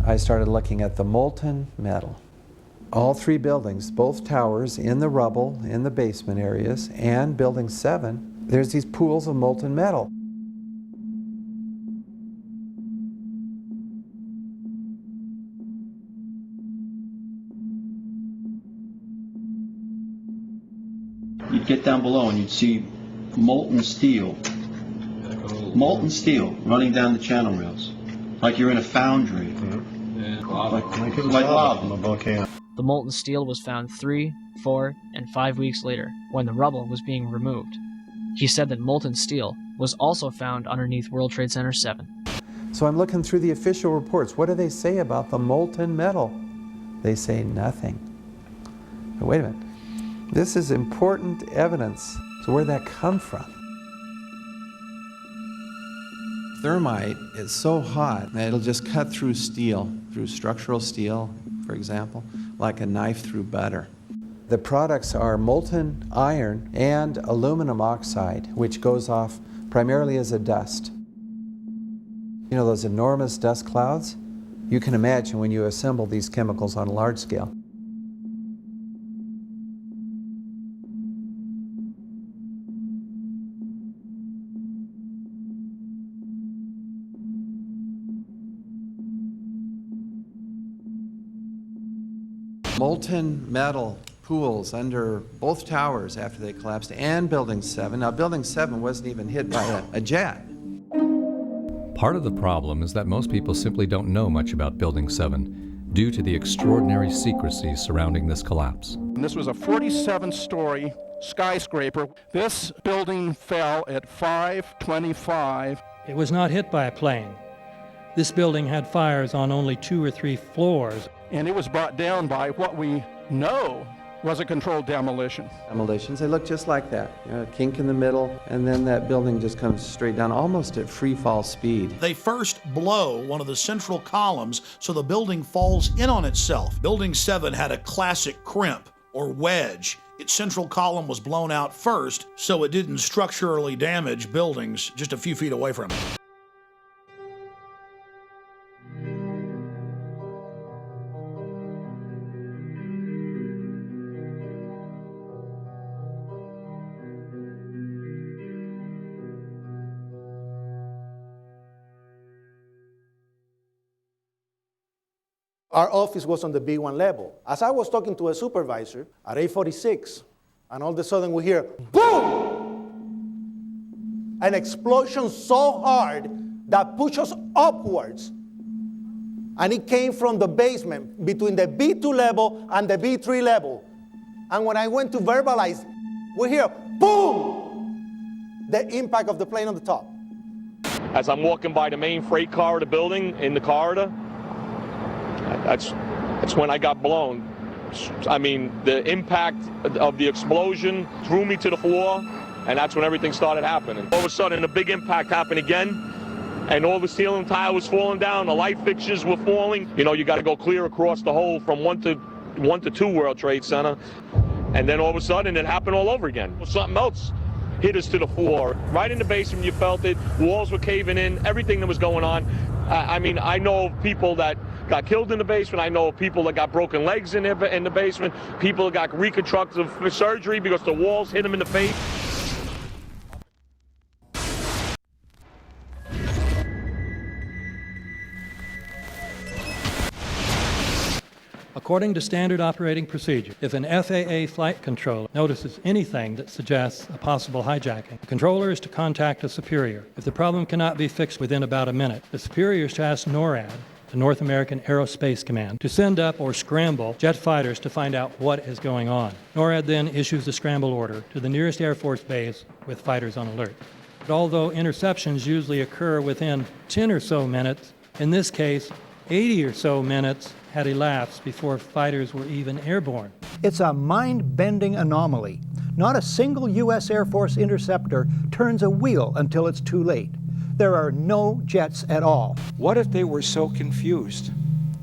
I started looking at the molten metal. All three buildings, both towers in the rubble, in the basement areas, and Building 7, there's these pools of molten metal. You'd get down below and you'd see molten steel running down the channel rails, like you're in a foundry, like lava. The molten steel was found 3, 4, and 5 weeks later, when the rubble was being removed. He said that molten steel was also found underneath World Trade Center 7. So I'm looking through the official reports. What do they say about the molten metal? They say nothing. But wait a minute. This is important evidence. So where'd that come from? Thermite is so hot that it'll just cut through steel, through structural steel, for example, like a knife through butter. The products are molten iron and aluminum oxide, which goes off primarily as a dust. You know those enormous dust clouds? You can imagine when you assemble these chemicals on a large scale. Molten metal pools under both towers after they collapsed, and Building 7. Now, Building 7 wasn't even hit by a jet. Part of the problem is that most people simply don't know much about Building 7 due to the extraordinary secrecy surrounding this collapse. And this was a 47-story skyscraper. This building fell at 5:25. It was not hit by a plane. This building had fires on only 2 or 3 floors. And it was brought down by what we know was a controlled demolition. Demolitions, they look just like that. You know, a kink in the middle, and then that building just comes straight down, almost at free fall speed. They first blow one of the central columns so the building falls in on itself. Building 7 had a classic crimp or wedge. Its central column was blown out first, so it didn't structurally damage buildings just a few feet away from it. Our office was on the B1 level. As I was talking to a supervisor at 8:46, and all of a sudden we hear, boom! An explosion so hard that pushed us upwards. And it came from the basement between the B2 level and the B3 level. And when I went to verbalize, we hear, boom! The impact of the plane on the top. As I'm walking by the main freight car of the building in the corridor, that's when I got blown. I mean, the impact of the explosion threw me to the floor, and that's when everything started happening. All of a sudden, a big impact happened again, and all the ceiling tile was falling down, the light fixtures were falling. You know, you got to go clear across the whole from 1 to 2 World Trade Center, and then all of a sudden, it happened all over again. Something else hit us to the floor. Right in the basement, you felt it. Walls were caving in, everything that was going on. I mean, I know of people that got killed in the basement. I know of people that got broken legs in the basement. People that got reconstructive surgery because the walls hit them in the face. According to standard operating procedure, if an FAA flight controller notices anything that suggests a possible hijacking, the controller is to contact a superior. If the problem cannot be fixed within about a minute, the superior is to ask NORAD, the North American Aerospace Command, to send up or scramble jet fighters to find out what is going on. NORAD then issues a scramble order to the nearest Air Force base with fighters on alert. But although interceptions usually occur within 10 or so minutes, in this case, 80 or so minutes had elapsed before fighters were even airborne. It's a mind-bending anomaly. Not a single U.S. Air Force interceptor turns a wheel until it's too late. There are no jets at all. What if they were so confused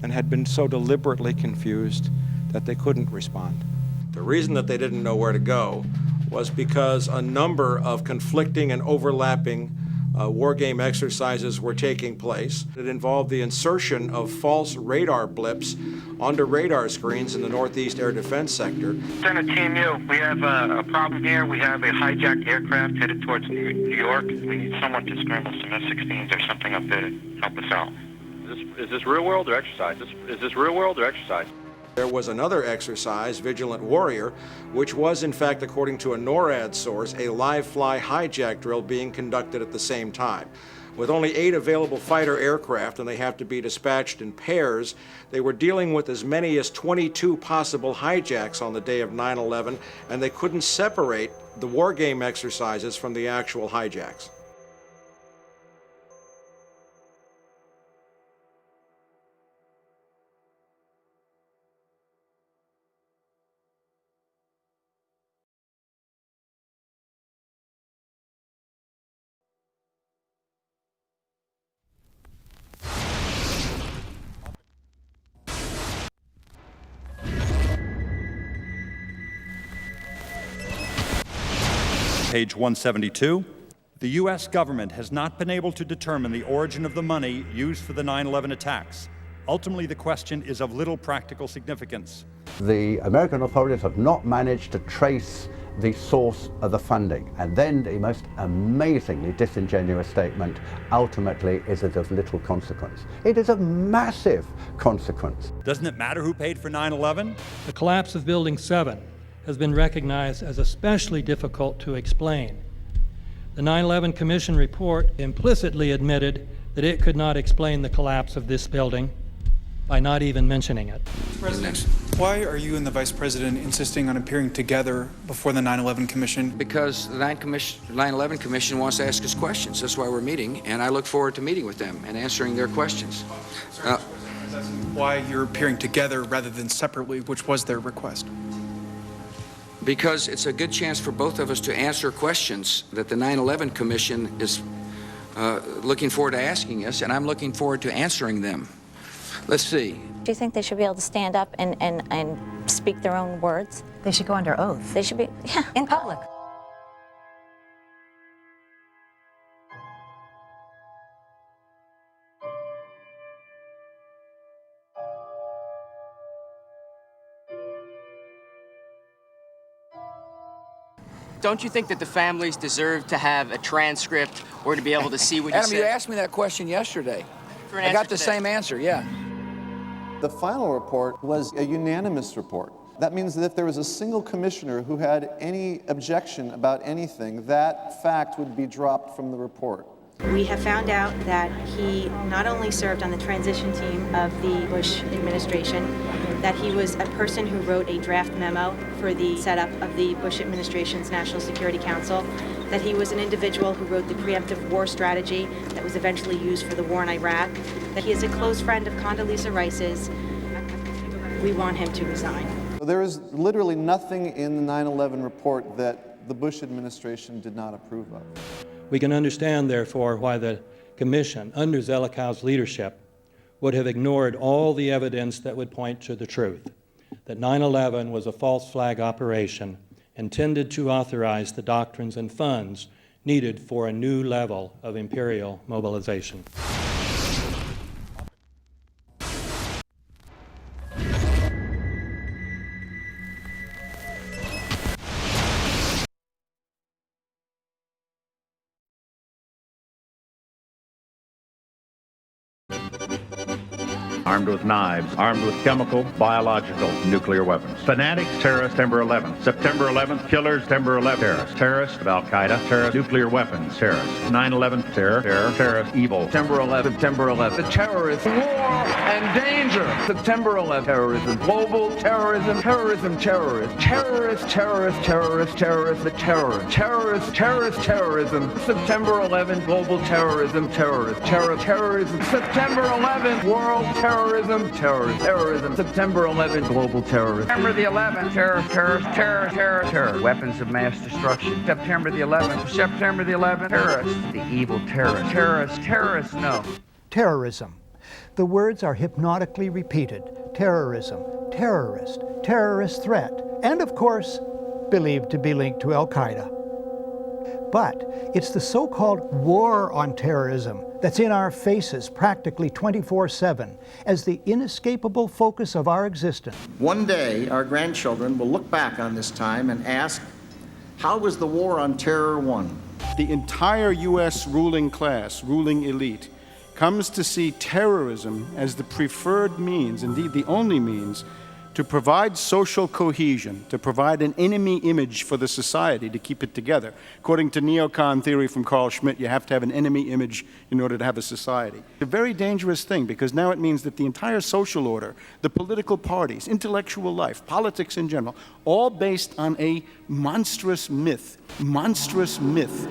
and had been so deliberately confused that they couldn't respond? The reason that they didn't know where to go was because a number of conflicting and overlapping war game exercises were taking place. It involved the insertion of false radar blips onto radar screens in the Northeast Air Defense Sector. Center Team U, we have a problem here. We have a hijacked aircraft headed towards New York. We need someone to scramble some F-16s or something up there to help us out. Is this real world or exercise? Is this real world or exercise? There was another exercise, Vigilant Warrior, which was in fact, according to a NORAD source, a live fly hijack drill being conducted at the same time. With only 8 available fighter aircraft, and they have to be dispatched in pairs, they were dealing with as many as 22 possible hijacks on the day of 9/11, and they couldn't separate the war game exercises from the actual hijacks. Page 172. The U.S. government has not been able to determine the origin of the money used for the 9/11 attacks. Ultimately, the question is of little practical significance. The American authorities have not managed to trace the source of the funding. And then the most amazingly disingenuous statement ultimately is it of little consequence. It is of massive consequence. Doesn't it matter who paid for 9/11? The collapse of Building 7 has been recognized as especially difficult to explain. The 9/11 Commission report implicitly admitted that it could not explain the collapse of this building by not even mentioning it. President, why are you and the Vice President insisting on appearing together before the 9/11 Commission? Because the 9/11 Commission wants to ask us questions. That's why we're meeting, and I look forward to meeting with them and answering their questions. Why you're appearing together rather than separately, which was their request? Because it's a good chance for both of us to answer questions that the 9/11 Commission is looking forward to asking us, and I'm looking forward to answering them. Let's see. Do you think they should be able to stand up and speak their own words? They should go under oath. They should be, yeah. In public. Don't you think that the families deserve to have a transcript or to be able to see what you Adam, said? you asked me that question yesterday. For an I answer got the today. same answer, yeah. The final report was a unanimous report. That means that if there was a single commissioner who had any objection about anything, that fact would be dropped from the report. We have found out that he not only served on the transition team of the Bush administration, that he was a person who wrote a draft memo for the setup of the Bush administration's National Security Council, that he was an individual who wrote the preemptive war strategy that was eventually used for the war in Iraq, that he is a close friend of Condoleezza Rice's. We want him to resign. There is literally nothing in the 9/11 report that the Bush administration did not approve of. We can understand, therefore, why the Commission, under Zelikow's leadership, would have ignored all the evidence that would point to the truth, that 9/11 was a false flag operation intended to authorize the doctrines and funds needed for a new level of imperial mobilization. armed with knives, armed with chemical, biological, nuclear weapons. Fanatics, terrorists, September 11th. September 11th, killers, September 11th, terrorists. Terrorists of Al-Qaeda, terrorists, nuclear weapons, terrorists. 9/11, terror, terrorist, evil. September 11th, September 11th. The terrorists, war and danger. September 11th, terrorism, global terrorism, terrorism, terrorists. Terrorists, terrorists, terrorists, terrorists, the terror. Terrorists, terrorist, terrorism. September 11th, global terrorism, terrorist, terrorism. September 11th, world terrorism, terrorism. September 11th, global terrorism. September the 11th, terror. Weapons of mass destruction. September the 11th, terrorists. The evil terrorists, no. Terrorism. The words are hypnotically repeated. Terrorism, terrorist, terrorist threat, and of course, believed to be linked to Al-Qaeda. But it's the so-called war on terrorism that's in our faces practically 24/7 as the inescapable focus of our existence. One day, our grandchildren will look back on this time and ask, how was the war on terror won? The entire U.S. ruling class, ruling elite, comes to see terrorism as the preferred means, indeed the only means, to provide social cohesion, to provide an enemy image for the society to keep it together. According to neocon theory from Carl Schmitt, you have to have an enemy image in order to have a society. It's a very dangerous thing because now it means that the entire social order, the political parties, intellectual life, politics in general, all based on a monstrous myth. Monstrous myth.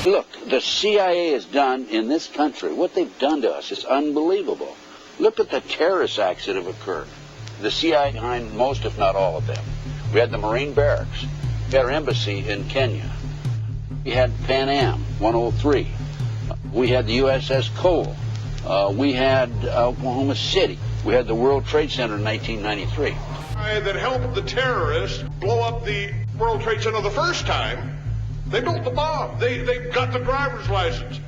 Look, the CIA has done in this country, what they've done to us is unbelievable. Look at the terrorist acts that have occurred. The CIA behind most, if not all of them. We had the Marine barracks. We had our embassy in Kenya. We had Pan Am 103. We had the USS Cole. We had Oklahoma City. We had the World Trade Center in 1993. That helped the terrorists blow up the World Trade Center the first time. They built the bomb. They got the driver's license.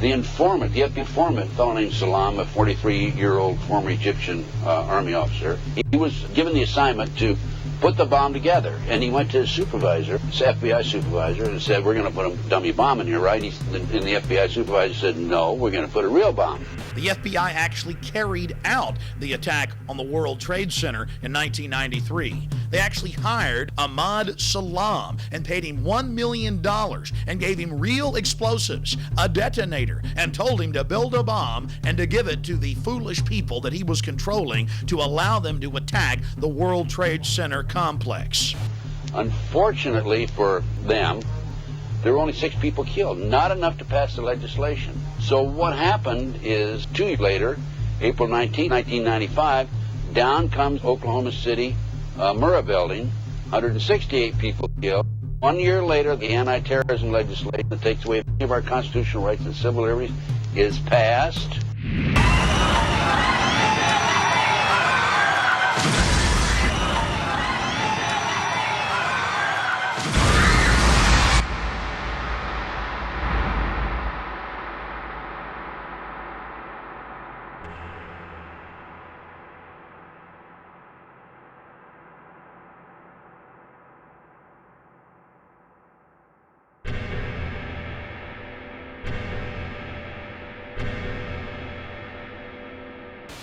The informant, the FBI informant, a fellow named Salam, a 43-year-old former Egyptian army officer, he was given the assignment to put the bomb together. And he went to his supervisor, his FBI supervisor, and said, we're going to put a dummy bomb in here, right? And the FBI supervisor said, no, we're going to put a real bomb. The FBI actually carried out the attack on the World Trade Center in 1993. They actually hired Ahmad Salam and paid him $1 million and gave him real explosives, a detonator, and told him to build a bomb and to give it to the foolish people that he was controlling to allow them to attack the World Trade Center complex. Unfortunately for them, there were only 6 people killed, not enough to pass the legislation. So what happened is 2 years later, April 19, 1995, down comes Oklahoma City Murrah building, 168 people killed. 1 year later, the anti-terrorism legislation that takes away many of our constitutional rights and civil liberties is passed.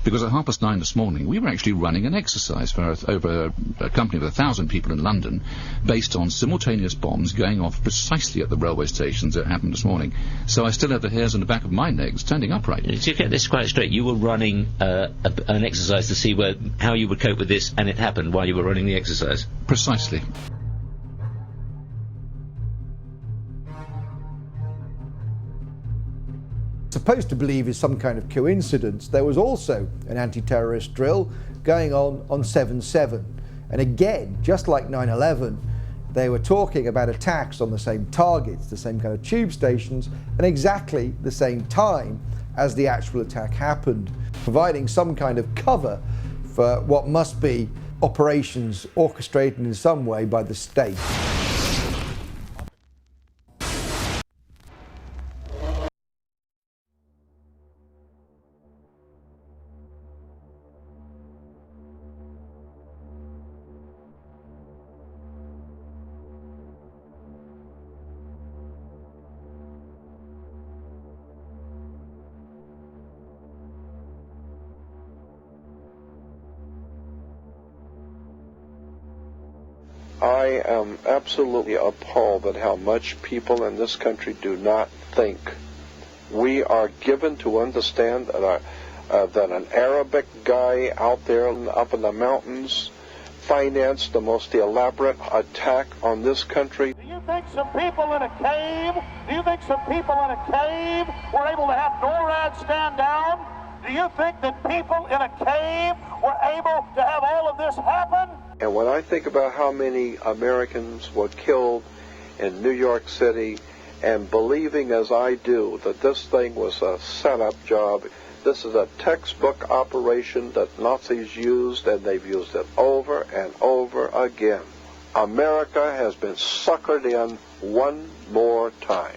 Because at 9:30 this morning, we were actually running an exercise for over a company of 1,000 people in London, based on simultaneous bombs going off precisely at the railway stations that happened this morning. So I still have the hairs on the back of my neck standing upright. To get this quite straight, you were running an exercise to see how you would cope with this, and it happened while you were running the exercise? Precisely. Supposed to believe is some kind of coincidence, there was also an anti-terrorist drill going on 7/7. And again, just like 9/11, they were talking about attacks on the same targets, the same kind of tube stations, and exactly the same time as the actual attack happened, providing some kind of cover for what must be operations orchestrated in some way by the state. I am absolutely appalled at how much people in this country do not think. We are given to understand that, that an Arabic guy out there up in the mountains financed the most elaborate attack on this country. Do you think some people in a cave, were able to have NORAD stand down? Do you think that people in a cave were able to have all of this happen? And when I think about how many Americans were killed in New York City, and believing as I do that this thing was a setup job, this is a textbook operation that Nazis used, and they've used it over and over again. America has been suckered in one more time.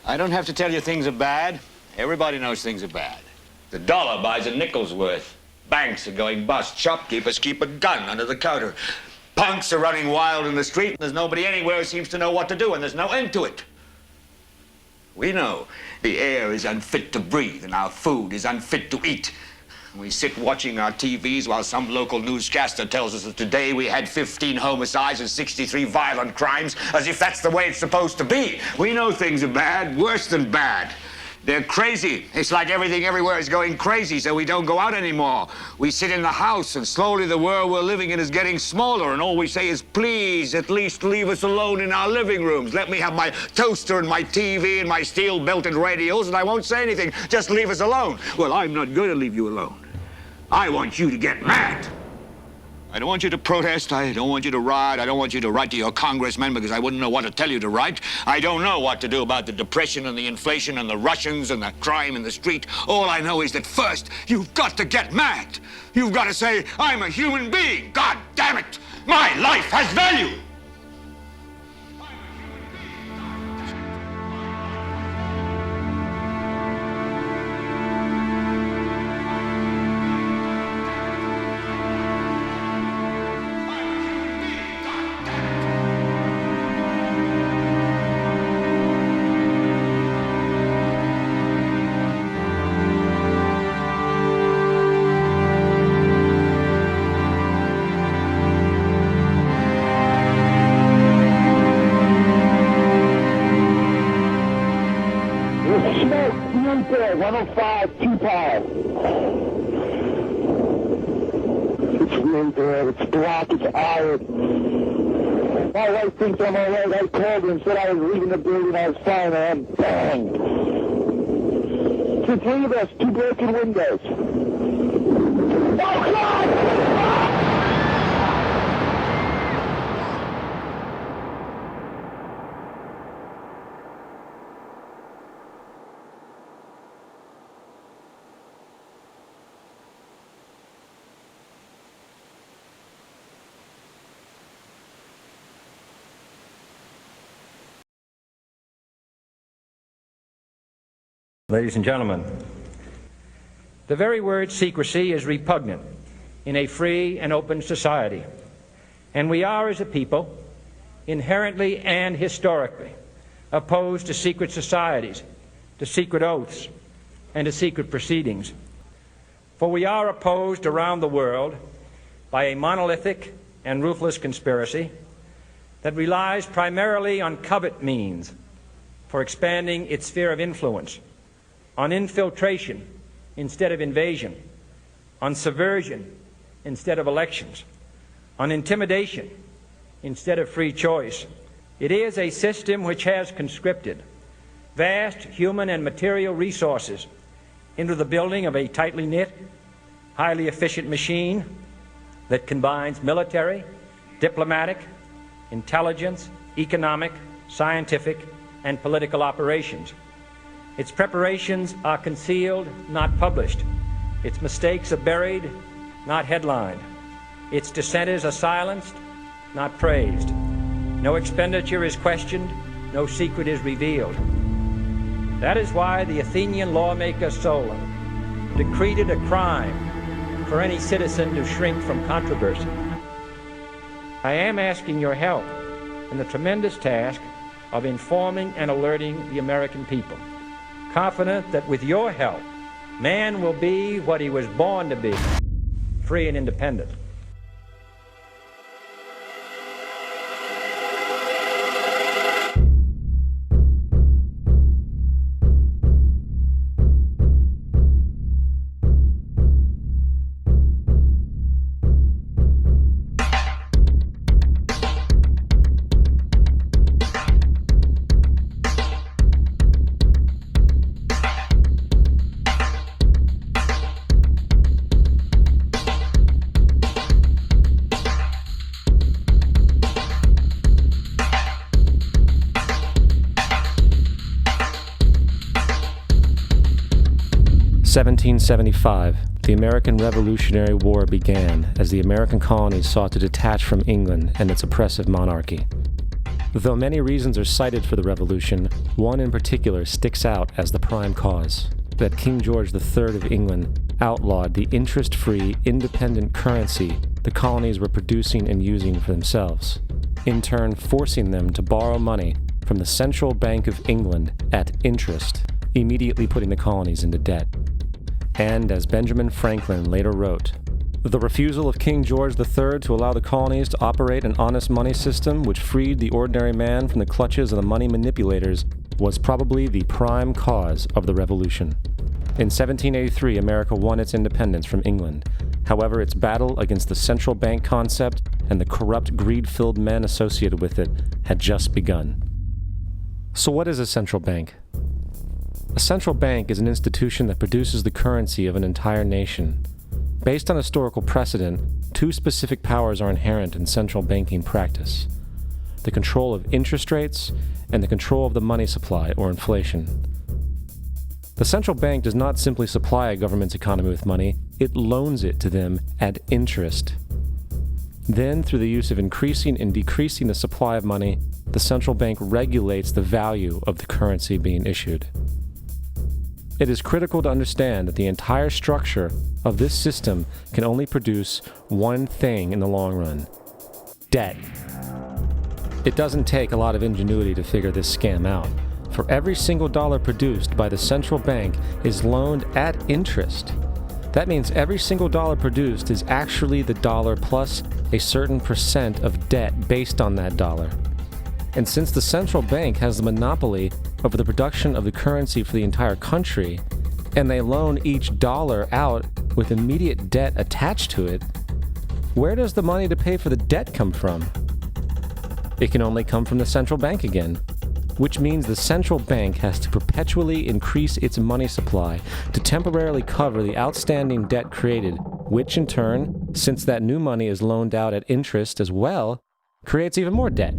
I don't have to tell you things are bad. Everybody knows things are bad. The dollar buys a nickel's worth. Banks are going bust. Shopkeepers keep a gun under the counter. Punks are running wild in the street. There's nobody anywhere who seems to know what to do, and there's no end to it. We know the air is unfit to breathe, and our food is unfit to eat. We sit watching our TVs while some local newscaster tells us that today we had 15 homicides and 63 violent crimes, as if that's the way it's supposed to be. We know things are bad, worse than bad. They're crazy. It's like everything everywhere is going crazy, so we don't go out anymore. We sit in the house, and slowly the world we're living in is getting smaller, and all we say is, please, at least leave us alone in our living rooms. Let me have my toaster and my TV and my steel-belted radios, and I won't say anything. Just leave us alone. Well, I'm not going to leave you alone. I want you to get mad. I don't want you to protest. I don't want you to riot. I don't want you to write to your congressman because I wouldn't know what to tell you to write. I don't know what to do about the depression and the inflation and the Russians and the crime in the street. All I know is that first, you've got to get mad. You've got to say, I'm a human being. God damn it. My life has value. There, 105, 2 power. It's really bad. It's black. It's iron. My wife thinks I'm all right. I called her and said I was leaving the building. I was fine. I'm banged. It's 3 of us, 2 broken windows. Oh, God! Ladies and gentlemen, the very word secrecy is repugnant in a free and open society, and we are, as a people, inherently and historically opposed to secret societies, to secret oaths, and to secret proceedings. For we are opposed around the world by a monolithic and ruthless conspiracy that relies primarily on covert means for expanding its sphere of influence, on infiltration instead of invasion, on subversion instead of elections, on intimidation instead of free choice. It is a system which has conscripted vast human and material resources into the building of a tightly knit, highly efficient machine that combines military, diplomatic, intelligence, economic, scientific, and political operations. Its preparations are concealed, not published. Its mistakes are buried, not headlined. Its dissenters are silenced, not praised. No expenditure is questioned, no secret is revealed. That is why the Athenian lawmaker Solon decreed it a crime for any citizen to shrink from controversy. I am asking your help in the tremendous task of informing and alerting the American people, confident that with your help, man will be what he was born to be, free and independent. (1775), the American Revolutionary War began as the American colonies sought to detach from England and its oppressive monarchy. Though many reasons are cited for the revolution, one in particular sticks out as the prime cause: that King George III of England outlawed the interest-free, independent currency the colonies were producing and using for themselves, in turn forcing them to borrow money from the Central Bank of England at interest, immediately putting the colonies into debt. And as Benjamin Franklin later wrote, the refusal of King George III to allow the colonies to operate an honest money system which freed the ordinary man from the clutches of the money manipulators was probably the prime cause of the revolution. In 1783, America won its independence from England. However, its battle against the central bank concept and the corrupt, greed-filled men associated with it had just begun. So what is a central bank? A central bank is an institution that produces the currency of an entire nation. Based on historical precedent, two specific powers are inherent in central banking practice: the control of interest rates and the control of the money supply, or inflation. The central bank does not simply supply a government's economy with money, it loans it to them at interest. Then, through the use of increasing and decreasing the supply of money, the central bank regulates the value of the currency being issued. It is critical to understand that the entire structure of this system can only produce one thing in the long run: debt. It doesn't take a lot of ingenuity to figure this scam out. For every single dollar produced by the central bank is loaned at interest. That means every single dollar produced is actually the dollar plus a certain percent of debt based on that dollar. And since the central bank has the monopoly over the production of the currency for the entire country, and they loan each dollar out with immediate debt attached to it, where does the money to pay for the debt come from? It can only come from the central bank again, which means the central bank has to perpetually increase its money supply to temporarily cover the outstanding debt created, which in turn, since that new money is loaned out at interest as well, creates even more debt.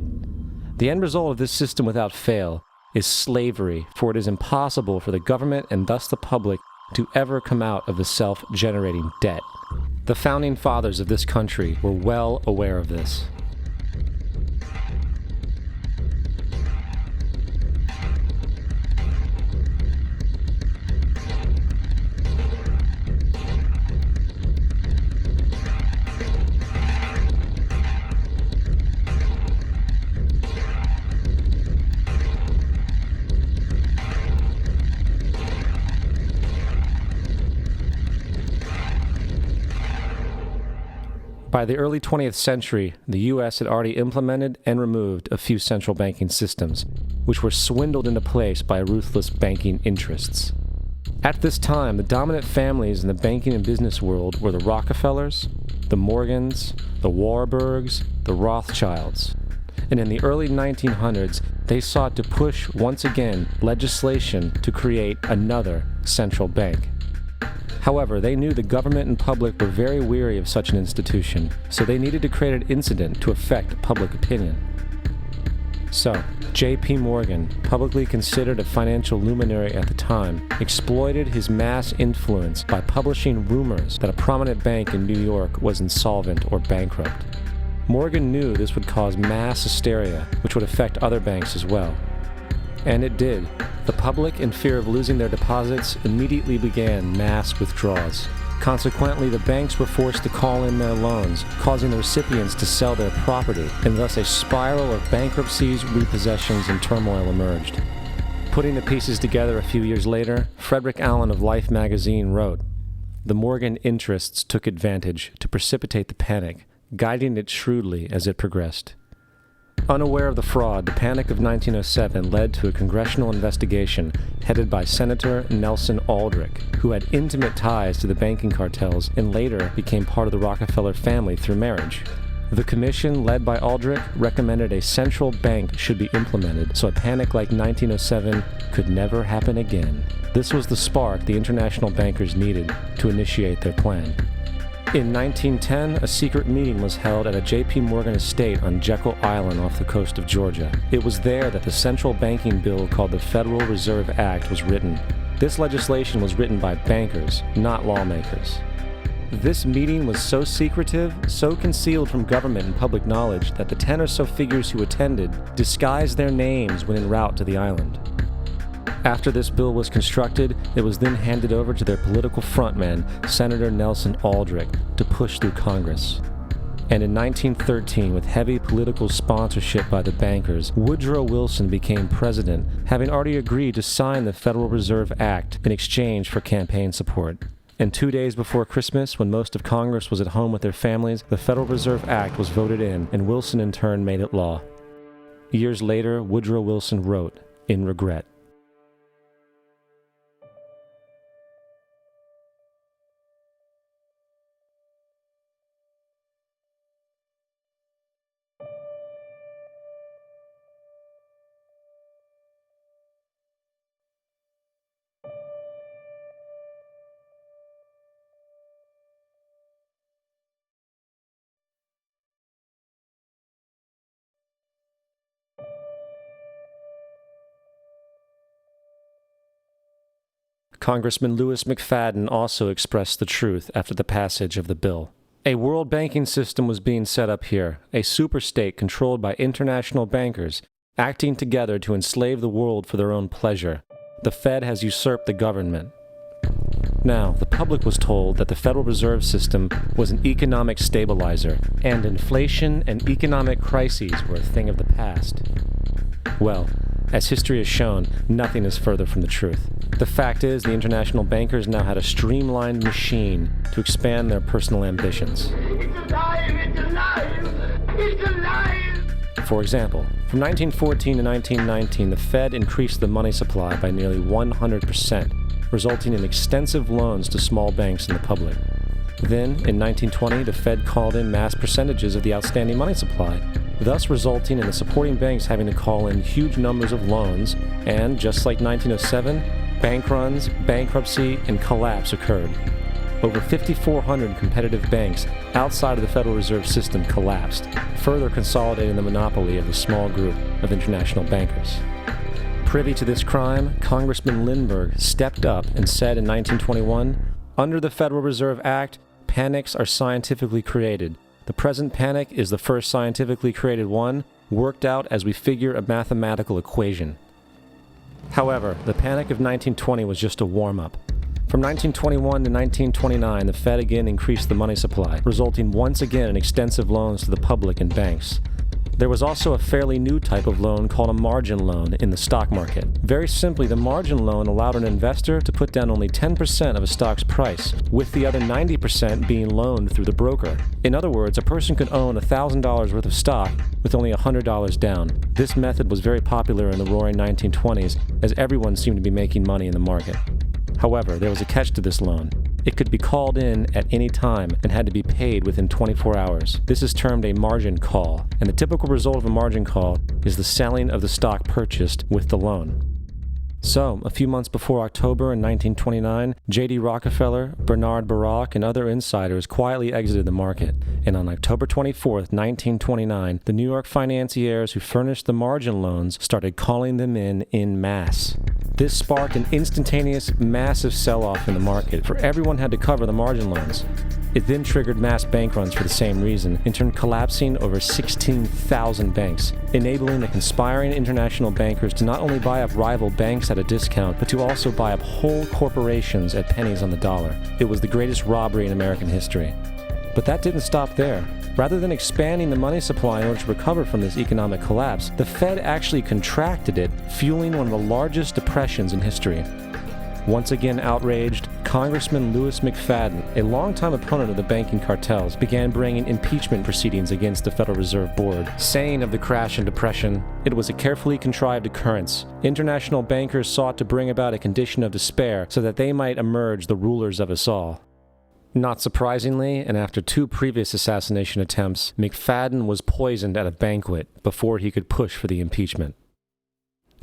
The end result of this system without fail is slavery, for it is impossible for the government and thus the public to ever come out of the self-generating debt. The founding fathers of this country were well aware of this. By the early 20th century, the U.S. had already implemented and removed a few central banking systems, which were swindled into place by ruthless banking interests. At this time, the dominant families in the banking and business world were the Rockefellers, the Morgans, the Warburgs, the Rothschilds. And in the early 1900s, they sought to push once again legislation to create another central bank. However, they knew the government and public were very weary of such an institution, so they needed to create an incident to affect public opinion. So, J.P. Morgan, publicly considered a financial luminary at the time, exploited his mass influence by publishing rumors that a prominent bank in New York was insolvent or bankrupt. Morgan knew this would cause mass hysteria, which would affect other banks as well. And it did. The public, in fear of losing their deposits, immediately began mass withdrawals. Consequently, the banks were forced to call in their loans, causing the recipients to sell their property, and thus a spiral of bankruptcies, repossessions, and turmoil emerged. Putting the pieces together a few years later, Frederick Allen of Life magazine wrote, "The Morgan interests took advantage to precipitate the panic, guiding it shrewdly as it progressed." Unaware of the fraud, the Panic of 1907 led to a congressional investigation headed by Senator Nelson Aldrich, who had intimate ties to the banking cartels and later became part of the Rockefeller family through marriage. The commission, led by Aldrich, recommended a central bank should be implemented so a panic like 1907 could never happen again. This was the spark the international bankers needed to initiate their plan. In 1910, a secret meeting was held at a J.P. Morgan estate on Jekyll Island off the coast of Georgia. It was there that the central banking bill called the Federal Reserve Act was written. This legislation was written by bankers, not lawmakers. This meeting was so secretive, so concealed from government and public knowledge that the 10 or so figures who attended disguised their names when en route to the island. After this bill was constructed, it was then handed over to their political frontman, Senator Nelson Aldrich, to push through Congress. And in 1913, with heavy political sponsorship by the bankers, Woodrow Wilson became president, having already agreed to sign the Federal Reserve Act in exchange for campaign support. And 2 days before Christmas, when most of Congress was at home with their families, the Federal Reserve Act was voted in, and Wilson in turn made it law. Years later, Woodrow Wilson wrote, in regret, Congressman Louis McFadden also expressed the truth after the passage of the bill. A world banking system was being set up here, a superstate controlled by international bankers, acting together to enslave the world for their own pleasure. The Fed has usurped the government. Now, the public was told that the Federal Reserve System was an economic stabilizer, and inflation and economic crises were a thing of the past. Well, as history has shown, nothing is further from the truth. The fact is, the international bankers now had a streamlined machine to expand their personal ambitions. It's alive! It's alive! It's alive! For example, from 1914 to 1919, the Fed increased the money supply by nearly 100%, resulting in extensive loans to small banks and the public. Then, in 1920, the Fed called in mass percentages of the outstanding money supply, thus resulting in the supporting banks having to call in huge numbers of loans, and, just like 1907, bank runs, bankruptcy, and collapse occurred. Over 5,400 competitive banks outside of the Federal Reserve System collapsed, further consolidating the monopoly of the small group of international bankers. Privy to this crime, Congressman Lindbergh stepped up and said in 1921, "Under the Federal Reserve Act, panics are scientifically created. The present panic is the first scientifically created one, worked out as we figure a mathematical equation." However, the panic of 1920 was just a warm-up. From 1921 to 1929, the Fed again increased the money supply, resulting once again in extensive loans to the public and banks. There was also a fairly new type of loan called a margin loan in the stock market. Very simply, the margin loan allowed an investor to put down only 10% of a stock's price, with the other 90% being loaned through the broker. In other words, a person could own $1,000 worth of stock with only $100 down. This method was very popular in the roaring 1920s, as everyone seemed to be making money in the market. However, there was a catch to this loan. It could be called in at any time and had to be paid within 24 hours. This is termed a margin call, and the typical result of a margin call is the selling of the stock purchased with the loan. So, a few months before October in 1929, J.D. Rockefeller, Bernard Baruch, and other insiders quietly exited the market. And on October 24, 1929, the New York financiers who furnished the margin loans started calling them in masse. This sparked an instantaneous, massive sell-off in the market, for everyone had to cover the margin loans. It then triggered mass bank runs for the same reason, in turn collapsing over 16,000 banks, enabling the conspiring international bankers to not only buy up rival banks at a discount, but to also buy up whole corporations at pennies on the dollar. It was the greatest robbery in American history. But that didn't stop there. Rather than expanding the money supply in order to recover from this economic collapse, the Fed actually contracted it, fueling one of the largest depressions in history. Once again outraged, Congressman Louis McFadden, a longtime opponent of the banking cartels, began bringing impeachment proceedings against the Federal Reserve Board, saying of the crash and depression, it was a carefully contrived occurrence. International bankers sought to bring about a condition of despair so that they might emerge the rulers of us all. Not surprisingly, and after 2 previous assassination attempts, McFadden was poisoned at a banquet before he could push for the impeachment.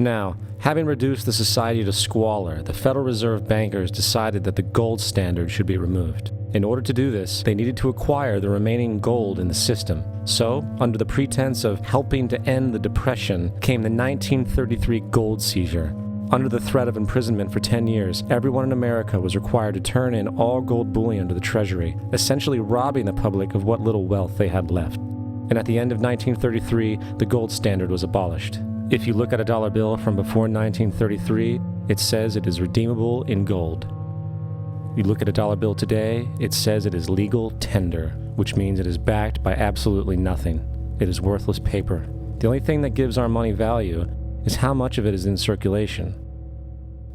Now, having reduced the society to squalor, the Federal Reserve bankers decided that the gold standard should be removed. In order to do this, they needed to acquire the remaining gold in the system. So, under the pretense of helping to end the Depression, came the 1933 gold seizure. Under the threat of imprisonment for 10 years, everyone in America was required to turn in all gold bullion to the Treasury, essentially robbing the public of what little wealth they had left. And at the end of 1933, the gold standard was abolished. If you look at a dollar bill from before 1933, it says it is redeemable in gold. You look at a dollar bill today, it says it is legal tender, which means it is backed by absolutely nothing. It is worthless paper. The only thing that gives our money value is how much of it is in circulation.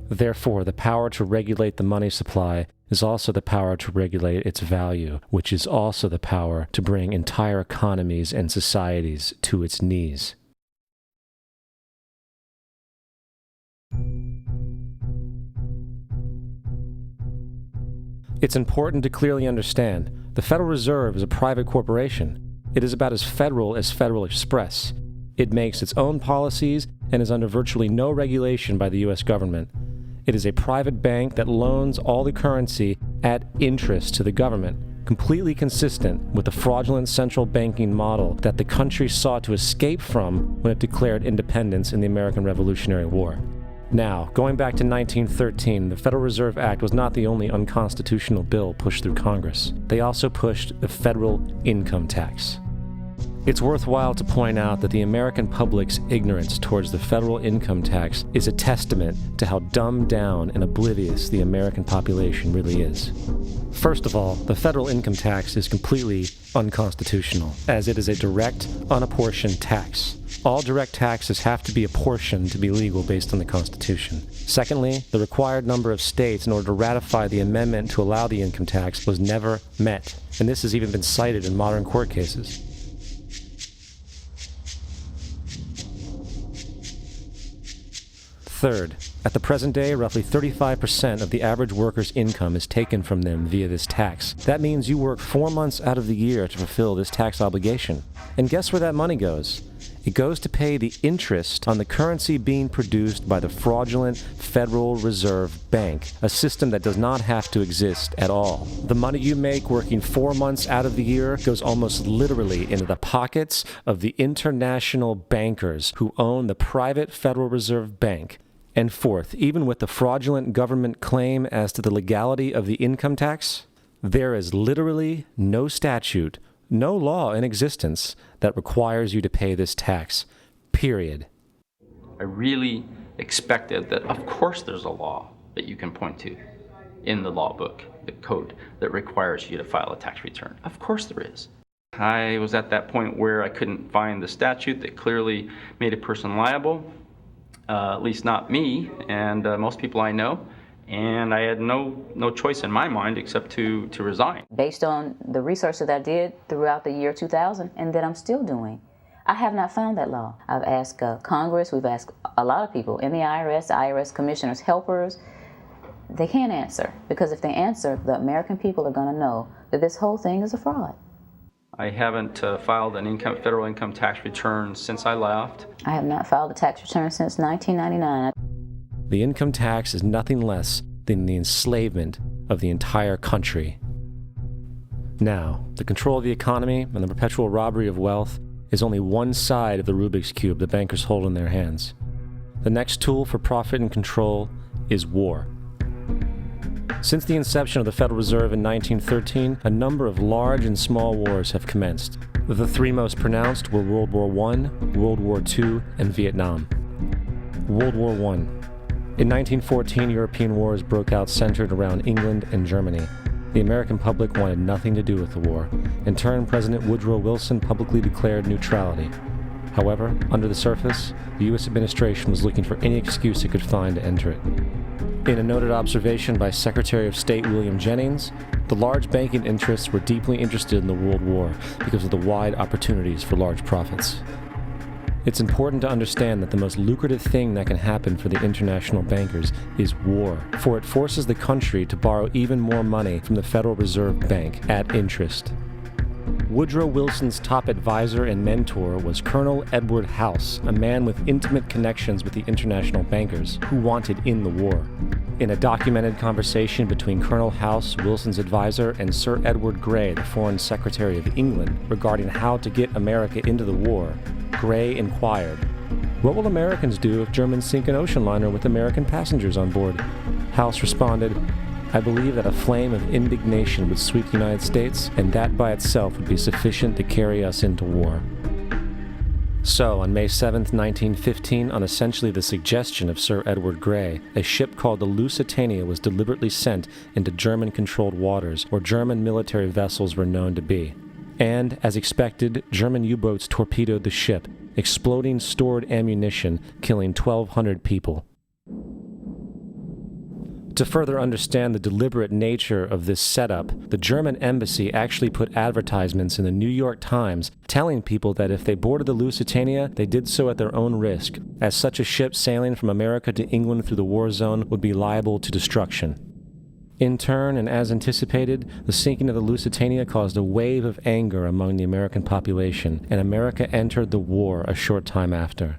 Therefore, the power to regulate the money supply is also the power to regulate its value, which is also the power to bring entire economies and societies to its knees. It's important to clearly understand, the Federal Reserve is a private corporation. It is about as Federal Express. It makes its own policies and is under virtually no regulation by the U.S. government. It is a private bank that loans all the currency at interest to the government, completely consistent with the fraudulent central banking model that the country sought to escape from when it declared independence in the American Revolutionary War. Now, going back to 1913, the Federal Reserve Act was not the only unconstitutional bill pushed through Congress. They also pushed the federal income tax. It's worthwhile to point out that the American public's ignorance towards the federal income tax is a testament to how dumbed down and oblivious the American population really is. First of all, the federal income tax is completely unconstitutional, as it is a direct, unapportioned tax. All direct taxes have to be apportioned to be legal based on the Constitution. Secondly, the required number of states in order to ratify the amendment to allow the income tax was never met, and this has even been cited in modern court cases. Third, at the present day, roughly 35% of the average worker's income is taken from them via this tax. That means you work 4 months out of the year to fulfill this tax obligation. And guess where that money goes? It goes to pay the interest on the currency being produced by the fraudulent Federal Reserve Bank, a system that does not have to exist at all. The money you make working 4 months out of the year goes almost literally into the pockets of the international bankers who own the private Federal Reserve Bank. And fourth, even with the fraudulent government claim as to the legality of the income tax, there is literally no statute, no law in existence that requires you to pay this tax, period. I really expected that, of course, there's a law that you can point to in the law book, the code, that requires you to file a tax return. Of course there is. I was at that point where I couldn't find the statute that clearly made a person liable, at least not me and most people I know. And I had no choice in my mind except to resign. Based on the research that I did throughout the year 2000 and that I'm still doing, I have not found that law. I've asked Congress, we've asked a lot of people in the IRS commissioners, helpers. They can't answer, because if they answer, the American people are going to know that this whole thing is a fraud. I haven't filed an federal income tax return since I left. I have not filed a tax return since 1999. the income tax is nothing less than the enslavement of the entire country. Now, the control of the economy and the perpetual robbery of wealth is only one side of the Rubik's Cube the bankers hold in their hands. The next tool for profit and control is war. Since the inception of the Federal Reserve in 1913, a number of large and small wars have commenced. The three most pronounced were World War I, World War II, and Vietnam. World War I. In 1914, European wars broke out centered around England and Germany. The American public wanted nothing to do with the war. In turn, President Woodrow Wilson publicly declared neutrality. However, under the surface, the U.S. administration was looking for any excuse it could find to enter it. In a noted observation by Secretary of State William Jennings, the large banking interests were deeply interested in the World War because of the wide opportunities for large profits. It's important to understand that the most lucrative thing that can happen for the international bankers is war, for it forces the country to borrow even more money from the Federal Reserve Bank at interest. Woodrow Wilson's top advisor and mentor was Colonel Edward House, a man with intimate connections with the international bankers who wanted in the war. In a documented conversation between Colonel House, Wilson's advisor, and Sir Edward Grey, the Foreign Secretary of England, regarding how to get America into the war, Grey inquired, "What will Americans do if Germans sink an ocean liner with American passengers on board?" House responded, "I believe that a flame of indignation would sweep the United States, and that by itself would be sufficient to carry us into war." So, on May 7, 1915, on essentially the suggestion of Sir Edward Grey, a ship called the Lusitania was deliberately sent into German-controlled waters where German military vessels were known to be. And, as expected, German U-boats torpedoed the ship, exploding stored ammunition, killing 1,200 people. To further understand the deliberate nature of this setup, the German embassy actually put advertisements in the New York Times telling people that if they boarded the Lusitania, they did so at their own risk, as such a ship sailing from America to England through the war zone would be liable to destruction. In turn, and as anticipated, the sinking of the Lusitania caused a wave of anger among the American population, and America entered the war a short time after.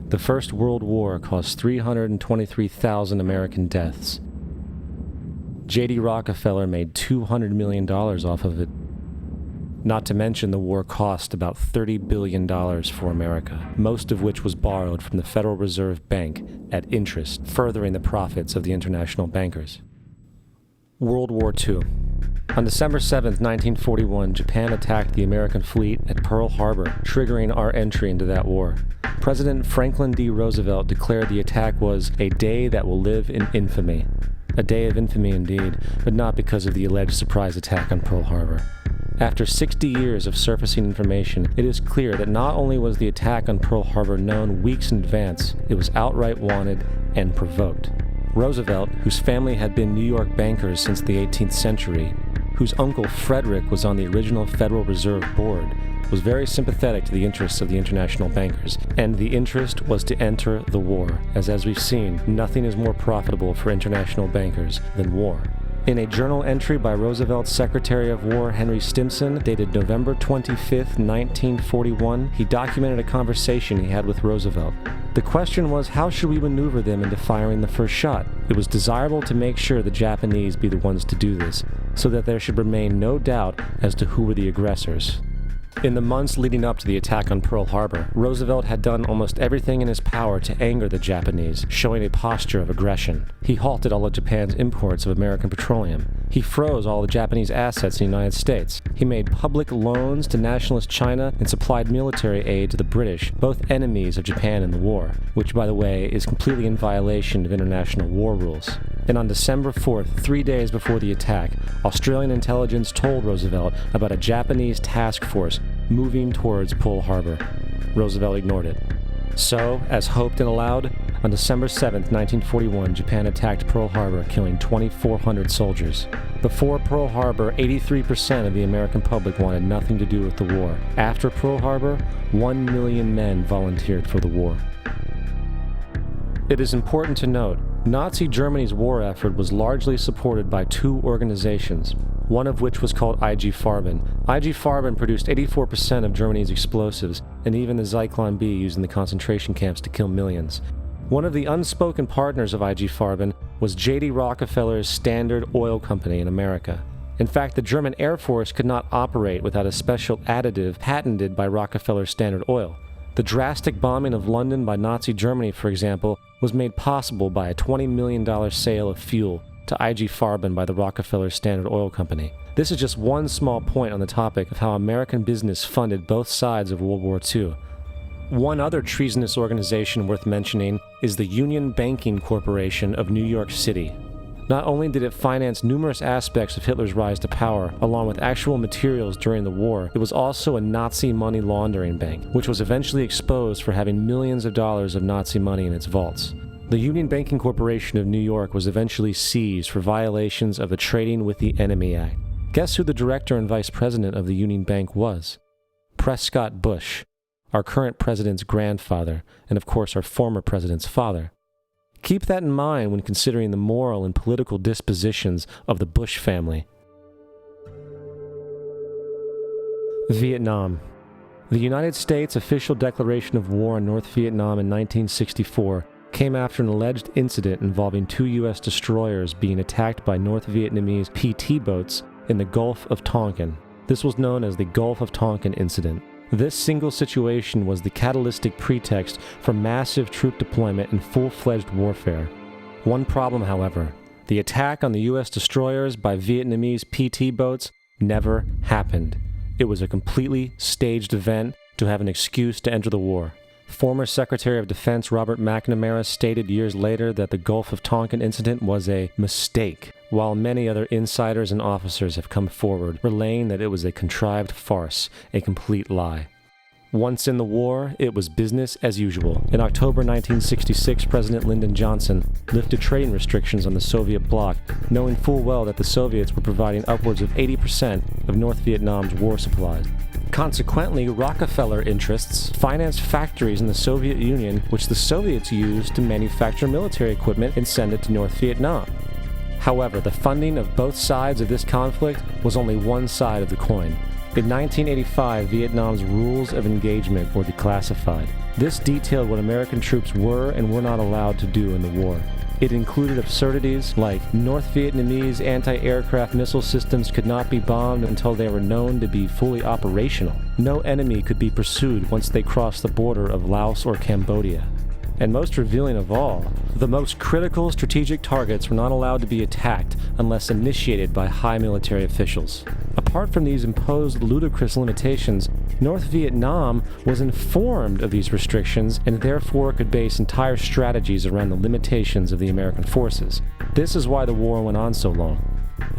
The First World War caused 323,000 American deaths. J.D. Rockefeller made $200 million off of it. Not to mention the war cost about $30 billion for America, most of which was borrowed from the Federal Reserve Bank at interest, furthering the profits of the international bankers. World War II. On December 7, 1941, Japan attacked the American fleet at Pearl Harbor, triggering our entry into that war. President Franklin D. Roosevelt declared the attack was a day that will live in infamy. A day of infamy indeed, but not because of the alleged surprise attack on Pearl Harbor. After 60 years of surfacing information, it is clear that not only was the attack on Pearl Harbor known weeks in advance, it was outright wanted and provoked. Roosevelt, whose family had been New York bankers since the 18th century, whose uncle Frederick was on the original Federal Reserve Board, was very sympathetic to the interests of the international bankers, and the interest was to enter the war, as we've seen, nothing is more profitable for international bankers than war. In a journal entry by Roosevelt's Secretary of War Henry Stimson, dated November 25, 1941, he documented a conversation he had with Roosevelt. The question was, how should we maneuver them into firing the first shot? It was desirable to make sure the Japanese be the ones to do this, so that there should remain no doubt as to who were the aggressors. In the months leading up to the attack on Pearl Harbor, Roosevelt had done almost everything in his power to anger the Japanese, showing a posture of aggression. He halted all of Japan's imports of American petroleum. He froze all the Japanese assets in the United States. He made public loans to nationalist China and supplied military aid to the British, both enemies of Japan in the war, which, by the way, is completely in violation of international war rules. And on December 4th, 3 days before the attack, Australian intelligence told Roosevelt about a Japanese task force moving towards Pearl Harbor. Roosevelt ignored it. So, as hoped and allowed, on December 7, 1941, Japan attacked Pearl Harbor, killing 2,400 soldiers. Before Pearl Harbor, 83% of the American public wanted nothing to do with the war. After Pearl Harbor, 1 million men volunteered for the war. It is important to note, Nazi Germany's war effort was largely supported by two organizations, one of which was called IG Farben. IG Farben produced 84% of Germany's explosives, and even the Zyklon B used in the concentration camps to kill millions. One of the unspoken partners of IG Farben was J.D. Rockefeller's Standard Oil Company in America. In fact, the German Air Force could not operate without a special additive patented by Rockefeller's Standard Oil. The drastic bombing of London by Nazi Germany, for example, was made possible by a $20 million sale of fuel to IG Farben by the Rockefeller Standard Oil Company. This is just one small point on the topic of how American business funded both sides of World War II. One other treasonous organization worth mentioning is the Union Banking Corporation of New York City. Not only did it finance numerous aspects of Hitler's rise to power, along with actual materials during the war, it was also a Nazi money laundering bank, which was eventually exposed for having millions of dollars of Nazi money in its vaults. The Union Banking Corporation of New York was eventually seized for violations of the Trading with the Enemy Act. Guess who the director and vice president of the Union Bank was? Prescott Bush, our current president's grandfather, and of course our former president's father. Keep that in mind when considering the moral and political dispositions of the Bush family. Vietnam. The United States' official declaration of war on North Vietnam in 1964 came after an alleged incident involving 2 U.S. destroyers being attacked by North Vietnamese PT boats in the Gulf of Tonkin. This was known as the Gulf of Tonkin Incident. This single situation was the catalytic pretext for massive troop deployment and full-fledged warfare. One problem, however, the attack on the U.S. destroyers by Vietnamese PT boats never happened. It was a completely staged event to have an excuse to enter the war. Former Secretary of Defense Robert McNamara stated years later that the Gulf of Tonkin incident was a mistake, while many other insiders and officers have come forward, relaying that it was a contrived farce, a complete lie. Once in the war, it was business as usual. In October 1966, President Lyndon Johnson lifted trading restrictions on the Soviet bloc, knowing full well that the Soviets were providing upwards of 80% of North Vietnam's war supplies. Consequently, Rockefeller interests financed factories in the Soviet Union, which the Soviets used to manufacture military equipment and send it to North Vietnam. However, the funding of both sides of this conflict was only one side of the coin. In 1985, Vietnam's rules of engagement were declassified. This detailed what American troops were and were not allowed to do in the war. It included absurdities like North Vietnamese anti-aircraft missile systems could not be bombed until they were known to be fully operational. No enemy could be pursued once they crossed the border of Laos or Cambodia. And most revealing of all, the most critical strategic targets were not allowed to be attacked unless initiated by high military officials. Apart from these imposed ludicrous limitations, North Vietnam was informed of these restrictions and therefore could base entire strategies around the limitations of the American forces. This is why the war went on so long.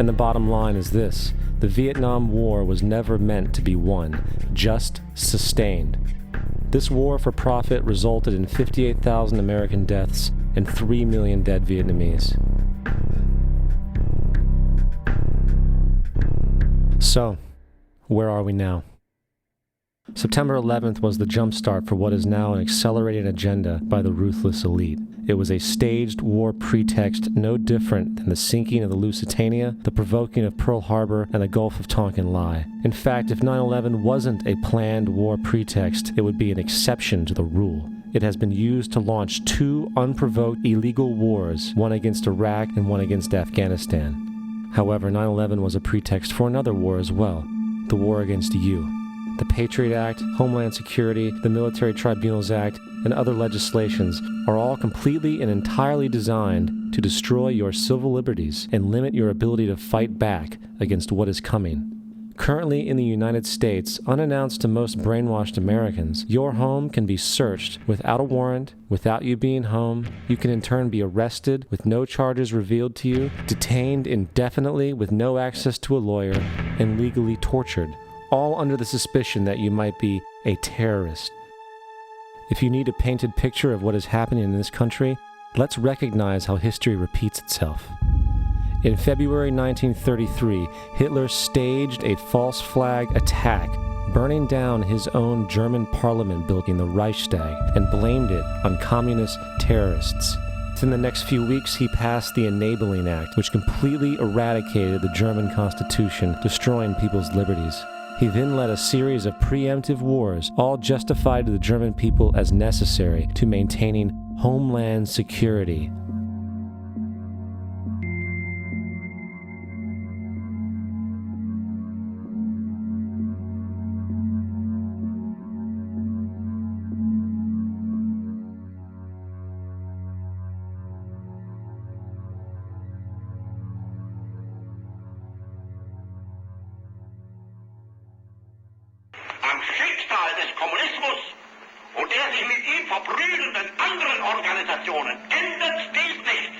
And the bottom line is this: the Vietnam War was never meant to be won, just sustained. This war for profit resulted in 58,000 American deaths and 3 million dead Vietnamese. So, where are we now? September 11th was the jumpstart for what is now an accelerated agenda by the ruthless elite. It was a staged war pretext no different than the sinking of the Lusitania, the provoking of Pearl Harbor, and the Gulf of Tonkin lie. In fact, if 9/11 wasn't a planned war pretext, it would be an exception to the rule. It has been used to launch 2 unprovoked illegal wars, one against Iraq and one against Afghanistan. However, 9/11 was a pretext for another war as well, the war against you. The Patriot Act, Homeland Security, the Military Tribunals Act, and other legislations are all completely and entirely designed to destroy your civil liberties and limit your ability to fight back against what is coming. Currently in the United States, unannounced to most brainwashed Americans, your home can be searched without a warrant, without you being home. You can in turn be arrested with no charges revealed to you, detained indefinitely with no access to a lawyer, and legally tortured, all under the suspicion that you might be a terrorist. If you need a painted picture of what is happening in this country, let's recognize how history repeats itself. In February 1933, Hitler staged a false flag attack, burning down his own German parliament building, the Reichstag, and blamed it on communist terrorists. Within the next few weeks, he passed the Enabling Act, which completely eradicated the German Constitution, destroying people's liberties. He then led a series of preemptive wars, all justified to the German people as necessary to maintaining Homeland Security. Am Schicksal des Kommunismus und der sich mit ihm verbrüdernden anderen Organisationen ändert dies nichts.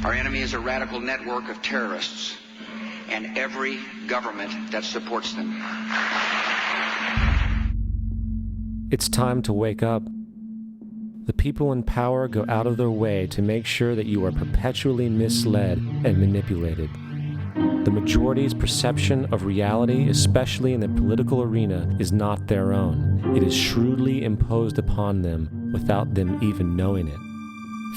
Our enemy is a radical network of terrorists and every government that supports them. It's time to wake up. The people in power go out of their way to make sure that you are perpetually misled and manipulated. The majority's perception of reality, especially in the political arena, is not their own. It is shrewdly imposed upon them without them even knowing it.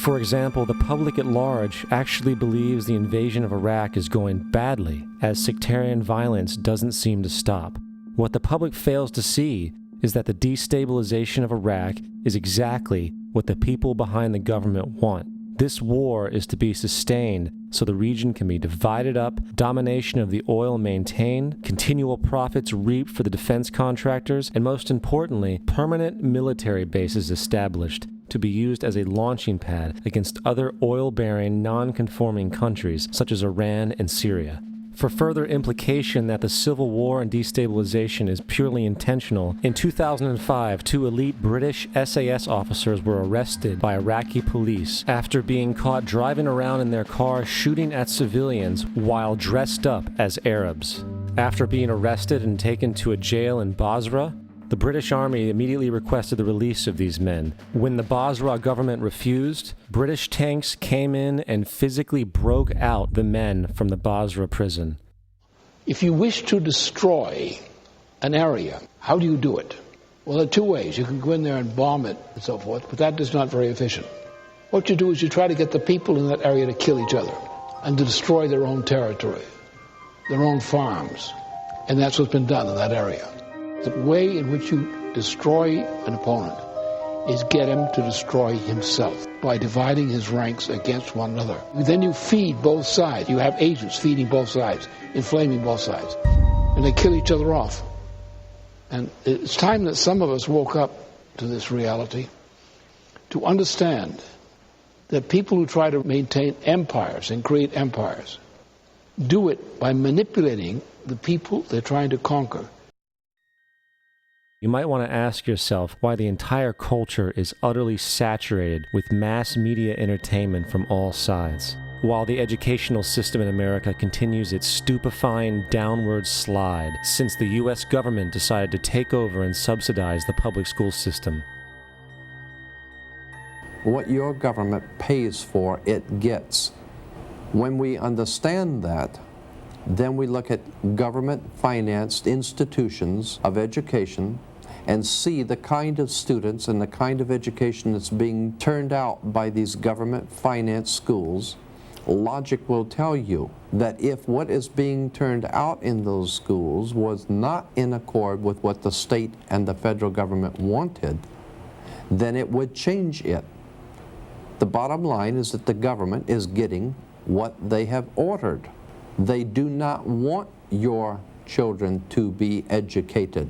For example, the public at large actually believes the invasion of Iraq is going badly, as sectarian violence doesn't seem to stop. What the public fails to see is that the destabilization of Iraq is exactly what the people behind the government want. This war is to be sustained so the region can be divided up, domination of the oil maintained, continual profits reaped for the defense contractors, and most importantly, permanent military bases established to be used as a launching pad against other oil-bearing, non-conforming countries such as Iran and Syria. For further implication that the civil war and destabilization is purely intentional, in 2005, 2 elite British SAS officers were arrested by Iraqi police after being caught driving around in their car shooting at civilians while dressed up as Arabs. After being arrested and taken to a jail in Basra, the British Army immediately requested the release of these men. When the Basra government refused, British tanks came in and physically broke out the men from the Basra prison. If you wish to destroy an area, how do you do it? Well, there are 2 ways. You can go in there and bomb it and so forth, but that is not very efficient. What you do is you try to get the people in that area to kill each other and to destroy their own territory, their own farms. And that's what's been done in that area. The way in which you destroy an opponent is get him to destroy himself by dividing his ranks against one another. Then you feed both sides. You have agents feeding both sides, inflaming both sides. And they kill each other off. And it's time that some of us woke up to this reality to understand that people who try to maintain empires and create empires do it by manipulating the people they're trying to conquer. You might want to ask yourself why the entire culture is utterly saturated with mass media entertainment from all sides, while the educational system in America continues its stupefying downward slide since the U.S. government decided to take over and subsidize the public school system. What your government pays for, it gets. When we understand that, then we look at government-financed institutions of education and see the kind of students and the kind of education that's being turned out by these government-financed schools. Logic will tell you that if what is being turned out in those schools was not in accord with what the state and the federal government wanted, then it would change it. The bottom line is that the government is getting what they have ordered. They do not want your children to be educated.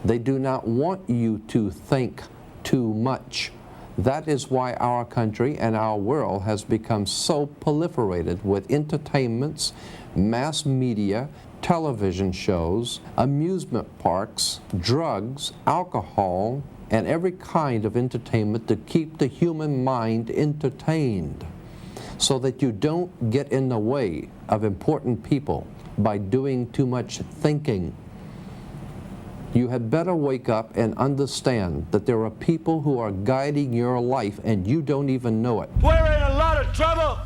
They do not want you to think too much. That is why our country and our world has become so proliferated with entertainments, mass media, television shows, amusement parks, drugs, alcohol, and every kind of entertainment to keep the human mind entertained, so that you don't get in the way of important people by doing too much thinking. You had better wake up and understand that there are people who are guiding your life and you don't even know it. We're in a lot of trouble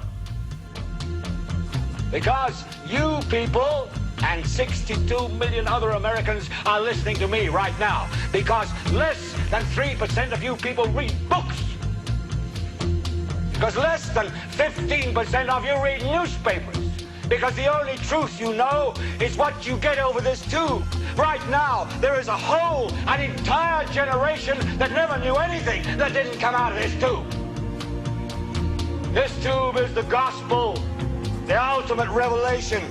because you people and 62 million other Americans are listening to me right now, because less than 3% of you people read books. Because less than 15% of you read newspapers. Because the only truth you know is what you get over this tube. Right now, there is an entire generation that never knew anything that didn't come out of this tube. This tube is the gospel, the ultimate revelation.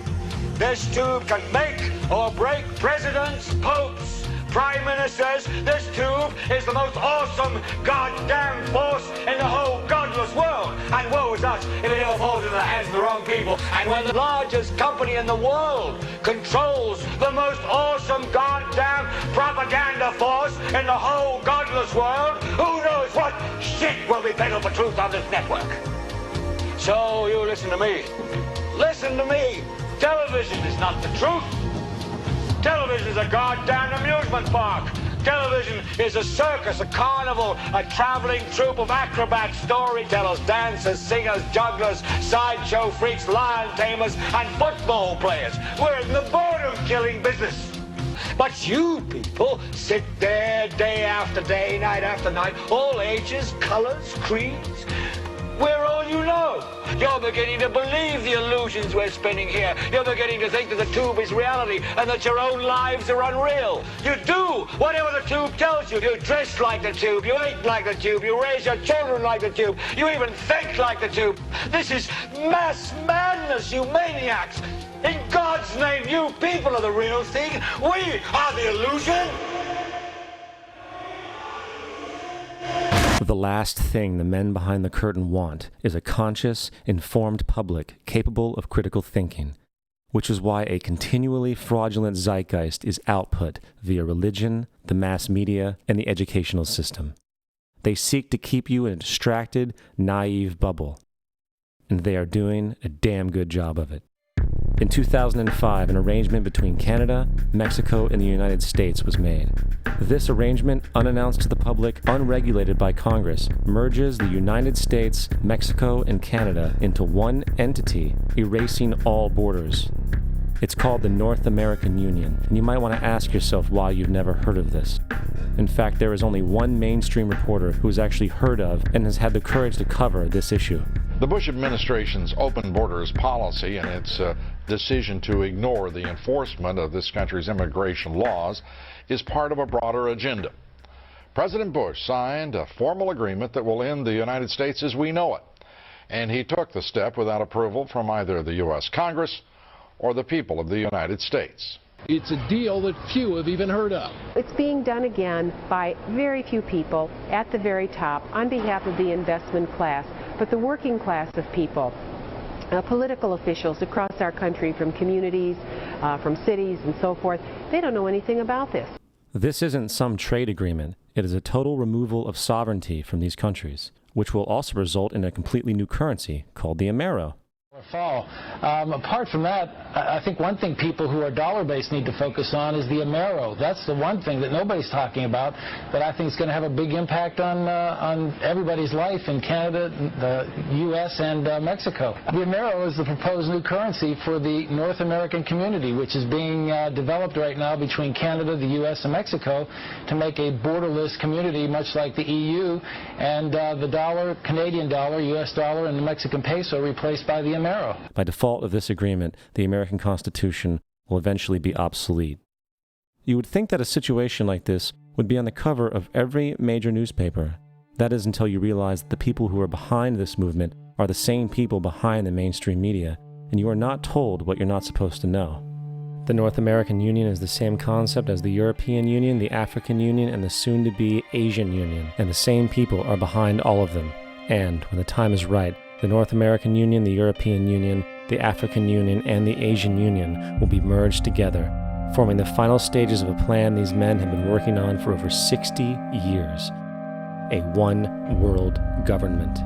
This tube can make or break presidents, popes, prime ministers. This tube is the most awesome goddamn force in the whole godless world. And woe is us if it ever falls into the hands of the wrong people. And when the largest company in the world controls the most awesome goddamn propaganda force in the whole godless world, who knows what shit will be peddled for truth on this network. So you listen to me. Listen to me. Television is not the truth. Television is a goddamn amusement park. Television is a circus, a carnival, a traveling troupe of acrobats, storytellers, dancers, singers, jugglers, sideshow freaks, lion tamers, and football players. We're in the boredom-killing business. But you people sit there day after day, night after night, all ages, colors, creeds. We're all you know. You're beginning to believe the illusions we're spinning here. You're beginning to think that the tube is reality and that your own lives are unreal. You do whatever the tube tells you. You dress like the tube. You eat like the tube. You raise your children like the tube. You even think like the tube. This is mass madness, you maniacs. In God's name, you people are the real thing. We are the illusion. The last thing the men behind the curtain want is a conscious, informed public capable of critical thinking, which is why a continually fraudulent zeitgeist is output via religion, the mass media, and the educational system. They seek to keep you in a distracted, naive bubble, and they are doing a damn good job of it. In 2005, an arrangement between Canada, Mexico, and the United States was made. This arrangement, unannounced to the public, unregulated by Congress, merges the United States, Mexico, and Canada into one entity, erasing all borders. It's called the North American Union, and you might want to ask yourself why you've never heard of this. In fact, there is only one mainstream reporter who has actually heard of and has had the courage to cover this issue. The Bush administration's open borders policy and its decision to ignore the enforcement of this country's immigration laws is part of a broader agenda. President Bush signed a formal agreement that will end the United States as we know it, and he took the step without approval from either the U.S. Congress or the people of the United States. It's a deal that few have even heard of. It's being done again by very few people at the very top on behalf of the investment class, but the working class of people, political officials across our country, from communities, from cities and so forth, they don't know anything about this. This isn't some trade agreement. It is a total removal of sovereignty from these countries, which will also result in a completely new currency called the Amero. Fall. Apart from that, I think one thing people who are dollar-based need to focus on is the Amero. That's the one thing that nobody's talking about that I think is going to have a big impact on everybody's life in Canada, the U.S., and Mexico. The Amero is the proposed new currency for the North American community, which is being developed right now between Canada, the U.S., and Mexico to make a borderless community, much like the EU, and the dollar, Canadian dollar, U.S. dollar, and the Mexican peso replaced by the Amero. By default of this agreement, the American Constitution will eventually be obsolete. You would think that a situation like this would be on the cover of every major newspaper. That is until you realize that the people who are behind this movement are the same people behind the mainstream media, and you are not told what you're not supposed to know. The North American Union is the same concept as the European Union, the African Union, and the soon-to-be Asian Union, and the same people are behind all of them. And, when the time is right, the North American Union, the European Union, the African Union, and the Asian Union will be merged together, forming the final stages of a plan these men have been working on for over 60 years. A one-world government.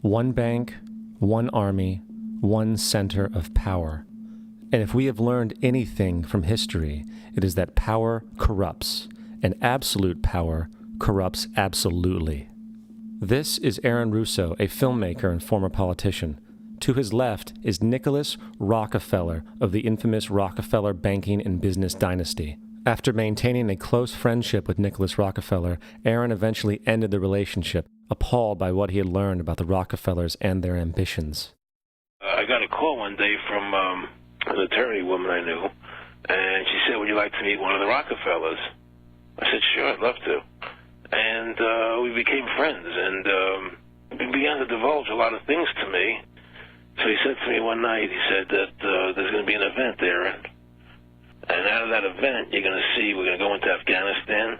One bank, one army, one center of power. And if we have learned anything from history, it is that power corrupts, and absolute power corrupts absolutely. This is Aaron Russo, a filmmaker and former politician. To his left is Nicholas Rockefeller of the infamous Rockefeller banking and business dynasty. After maintaining a close friendship with Nicholas Rockefeller, Aaron eventually ended the relationship, appalled by what he had learned about the Rockefellers and their ambitions. I got a call one day from an attorney woman I knew, and she said, "Would you like to meet one of the Rockefellers?" I said, "Sure, I'd love to." And we became friends, and he began to divulge a lot of things to me. So he said to me one night, he said that there's going to be an event there, and out of that event, you're going to see we're going to go into Afghanistan,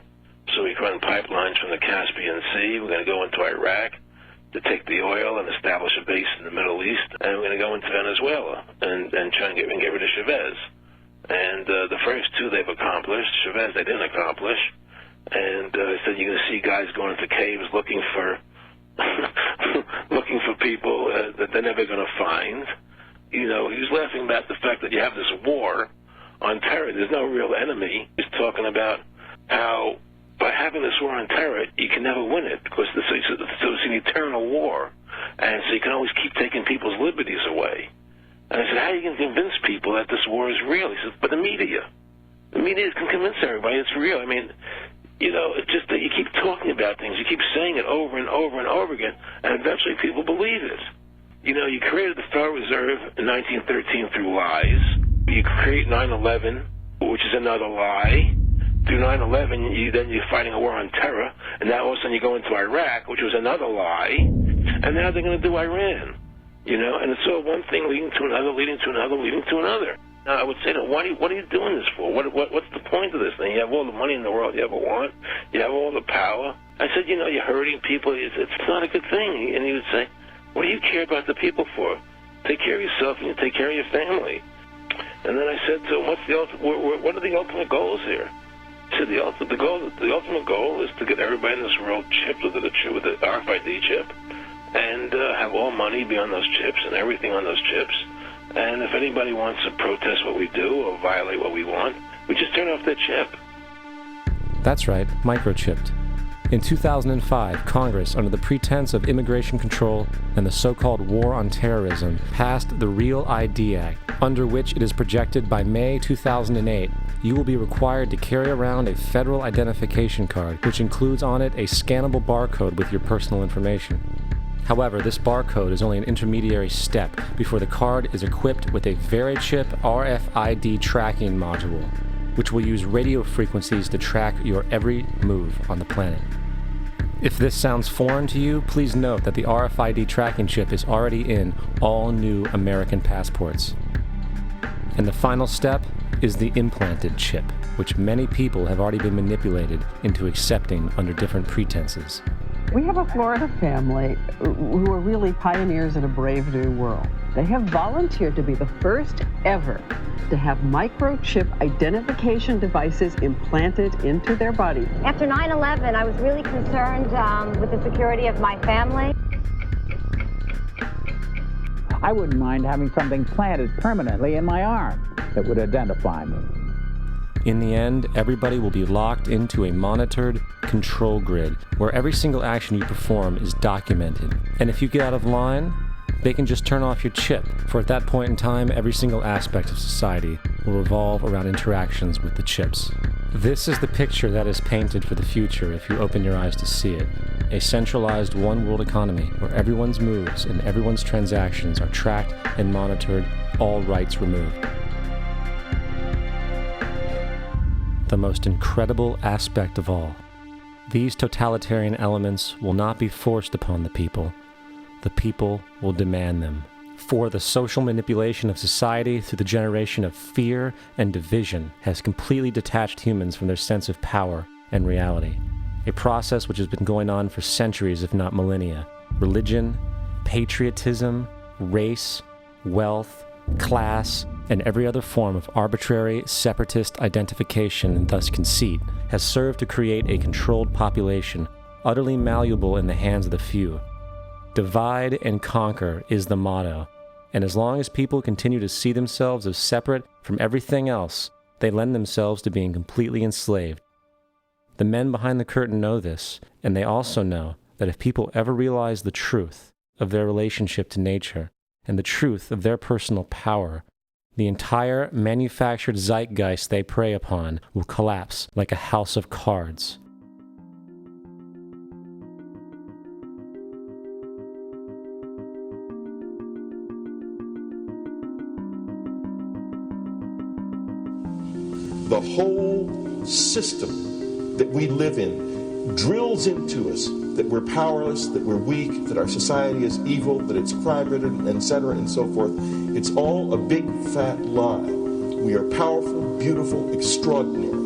so we can run pipelines from the Caspian Sea. We're going to go into Iraq to take the oil and establish a base in the Middle East, and we're going to go into Venezuela and try and get rid of Chavez. And the first two they've accomplished. Chavez they didn't accomplish. And he said you're going to see guys going into caves looking for looking for people that they're never going to find. You know, he was laughing about the fact that you have this war on terror. There's no real enemy. He's talking about how by having this war on terror, you can never win it because it's an eternal war. And so you can always keep taking people's liberties away. And I said, how are you going to convince people that this war is real? He said, but the media. The media can convince everybody it's real. I mean, you know, it's just that you keep talking about things. You keep saying it over and over and over again, and eventually people believe it. You know, you created the Federal Reserve in 1913 through lies. You create 9/11, which is another lie. Through 9/11, then you're fighting a war on terror, and now all of a sudden you go into Iraq, which was another lie, and now they're going to do Iran. You know, and it's all one thing leading to another, leading to another, leading to another. Now, I would say, what are you doing this for? What's the point of this thing? You have all the money in the world you ever want. You have all the power. I said, you know, you're hurting people. It's not a good thing. And he would say, what do you care about the people for? Take care of yourself and you take care of your family. And then I said to him, what are the ultimate goals here? He said, the ultimate goal is to get everybody in this world chipped with the RFID chip and have all money be on those chips and everything on those chips. And if anybody wants to protest what we do or violate what we want, we just turn off their chip. That's right, microchipped. In 2005, Congress, under the pretense of immigration control and the so-called war on terrorism, passed the REAL ID Act, under which it is projected by May 2008, you will be required to carry around a federal identification card, which includes on it a scannable barcode with your personal information. However, this barcode is only an intermediary step before the card is equipped with a VeriChip RFID tracking module, which will use radio frequencies to track your every move on the planet. If this sounds foreign to you, please note that the RFID tracking chip is already in all new American passports. And the final step is the implanted chip, which many people have already been manipulated into accepting under different pretenses. We have a Florida family who are really pioneers in a brave new world. They have volunteered to be the first ever to have microchip identification devices implanted into their body. After 9/11, I was really concerned with the security of my family. I wouldn't mind having something planted permanently in my arm that would identify me. In the end, everybody will be locked into a monitored control grid where every single action you perform is documented. And if you get out of line, they can just turn off your chip, for at that point in time, every single aspect of society will revolve around interactions with the chips. This is the picture that is painted for the future if you open your eyes to see it. A centralized one-world economy where everyone's moves and everyone's transactions are tracked and monitored, all rights removed. The most incredible aspect of all. These totalitarian elements will not be forced upon the people. The people will demand them. For the social manipulation of society through the generation of fear and division has completely detached humans from their sense of power and reality. A process which has been going on for centuries, if not millennia. Religion, patriotism, race, wealth, class, and every other form of arbitrary, separatist identification and thus conceit has served to create a controlled population, utterly malleable in the hands of the few. Divide and conquer is the motto, and as long as people continue to see themselves as separate from everything else, they lend themselves to being completely enslaved. The men behind the curtain know this, and they also know that if people ever realize the truth of their relationship to nature and the truth of their personal power, the entire manufactured zeitgeist they prey upon will collapse like a house of cards. The whole system that we live in drills into us that we're powerless, that we're weak, that our society is evil, that it's crime-ridden, etc., and so forth. It's all a big, fat lie. We are powerful, beautiful, extraordinary.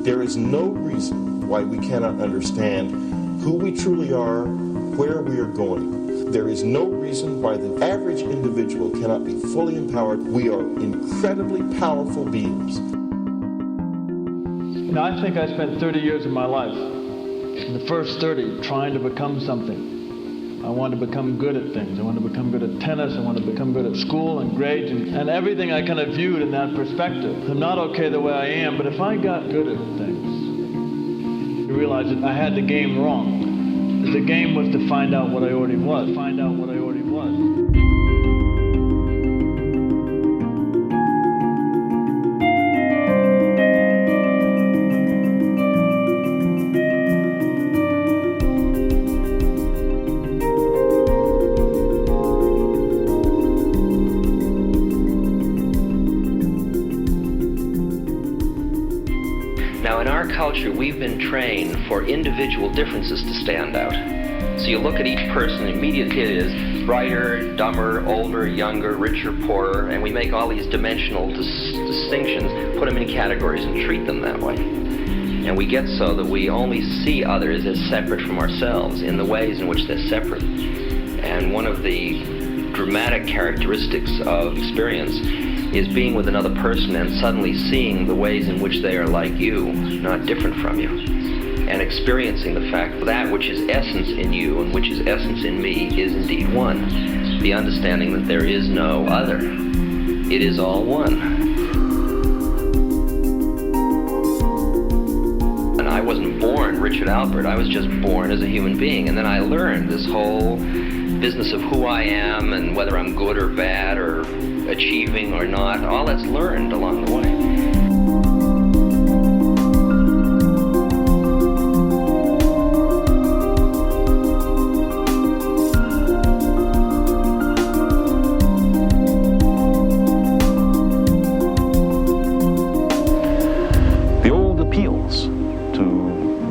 There is no reason why we cannot understand who we truly are, where we are going. There is no reason why the average individual cannot be fully empowered. We are incredibly powerful beings. You know, I think I spent 30 years of my life, in the first 30, trying to become something. I wanted to become good at things. I wanted to become good at tennis. I wanted to become good at school and grades and everything I kind of viewed in that perspective. I'm not okay the way I am, but if I got good at things, I realized that I had the game wrong. That the game was to find out what I already was. Find out what I already was. Now, in our culture, we've been trained for individual differences to stand out. So you look at each person, immediately it is brighter, dumber, older, younger, richer, poorer, and we make all these dimensional distinctions, put them in categories, and treat them that way. And we get so that we only see others as separate from ourselves in the ways in which they're separate. And one of the dramatic characteristics of experience is being with another person and suddenly seeing the ways in which they are like you, not different from you, and experiencing the fact that which is essence in you and which is essence in me is indeed one. The understanding that there is no other. It is all one. And I wasn't born Richard Albert, I was just born as a human being, and then I learned this whole business of who I am and whether I'm good or bad or achieving or not, all that's learned along the way. The old appeals to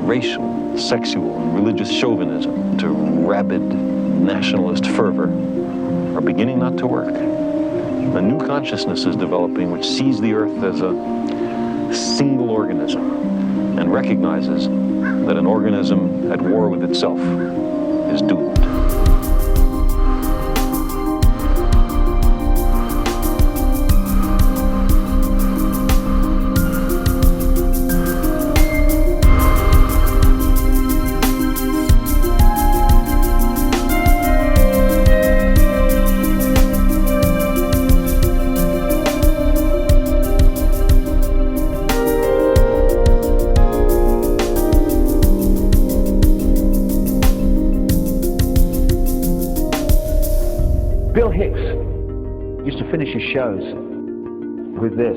racial, sexual, and religious chauvinism, to rabid nationalist fervor, are beginning not to work. A new consciousness is developing which sees the earth as a single organism and recognizes that an organism at war with itself is doomed. Bill Hicks used to finish his shows with this.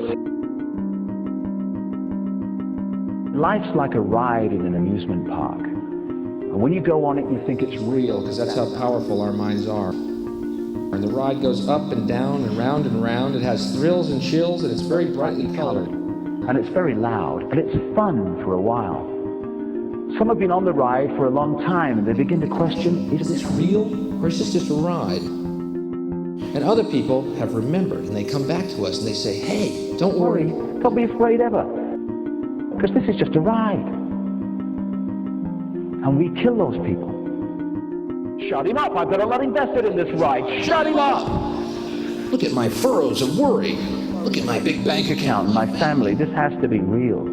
Life's like a ride in an amusement park. And when you go on it, you think it's real, because that's how powerful our minds are. And the ride goes up and down and round and round. It has thrills and chills, and it's very brightly colored. And it's very loud, but it's fun for a while. Some have been on the ride for a long time, and they begin to question, is this real, or is this just a ride? And other people have remembered, and they come back to us and they say, hey, don't worry. Don't be afraid ever, because this is just a ride. And we kill those people. Shut him up. I've got a lot invested in this ride. Shut him up. Look at my furrows of worry. Look at my big bank account. My family. This has to be real.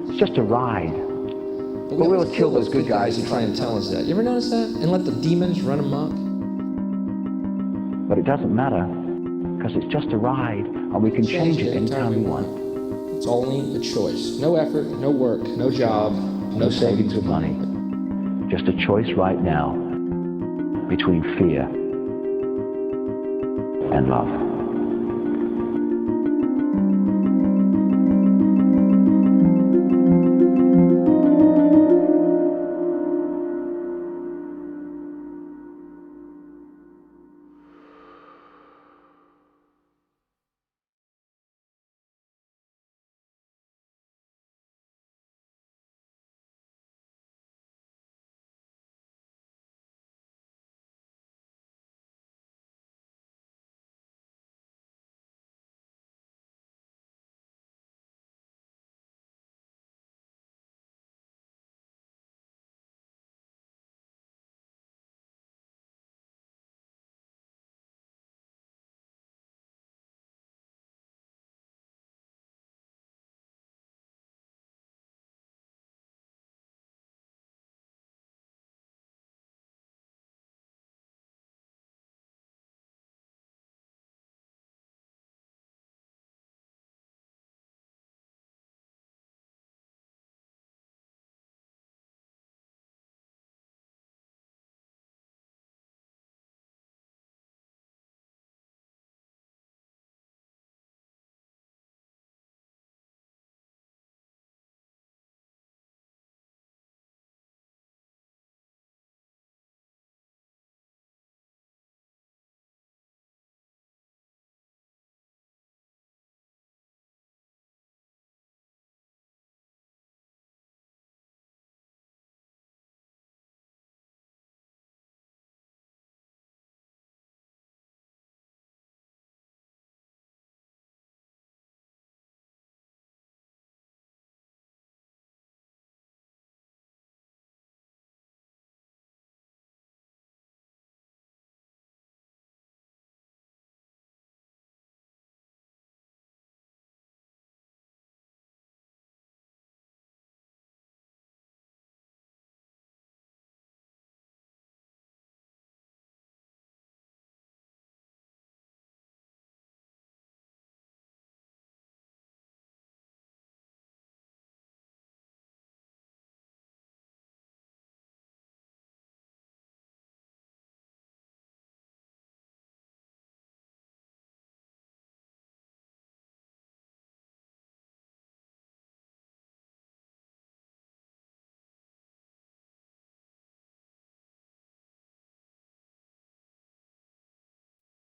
It's just a ride. but we'll kill those good guys who try and tell us that. You ever notice that? And let the demons run amok? But it doesn't matter, because it's just a ride, and we can change it anytime we want. It's only a choice. No effort, no work, no job, no savings of money. Just a choice right now between fear and love.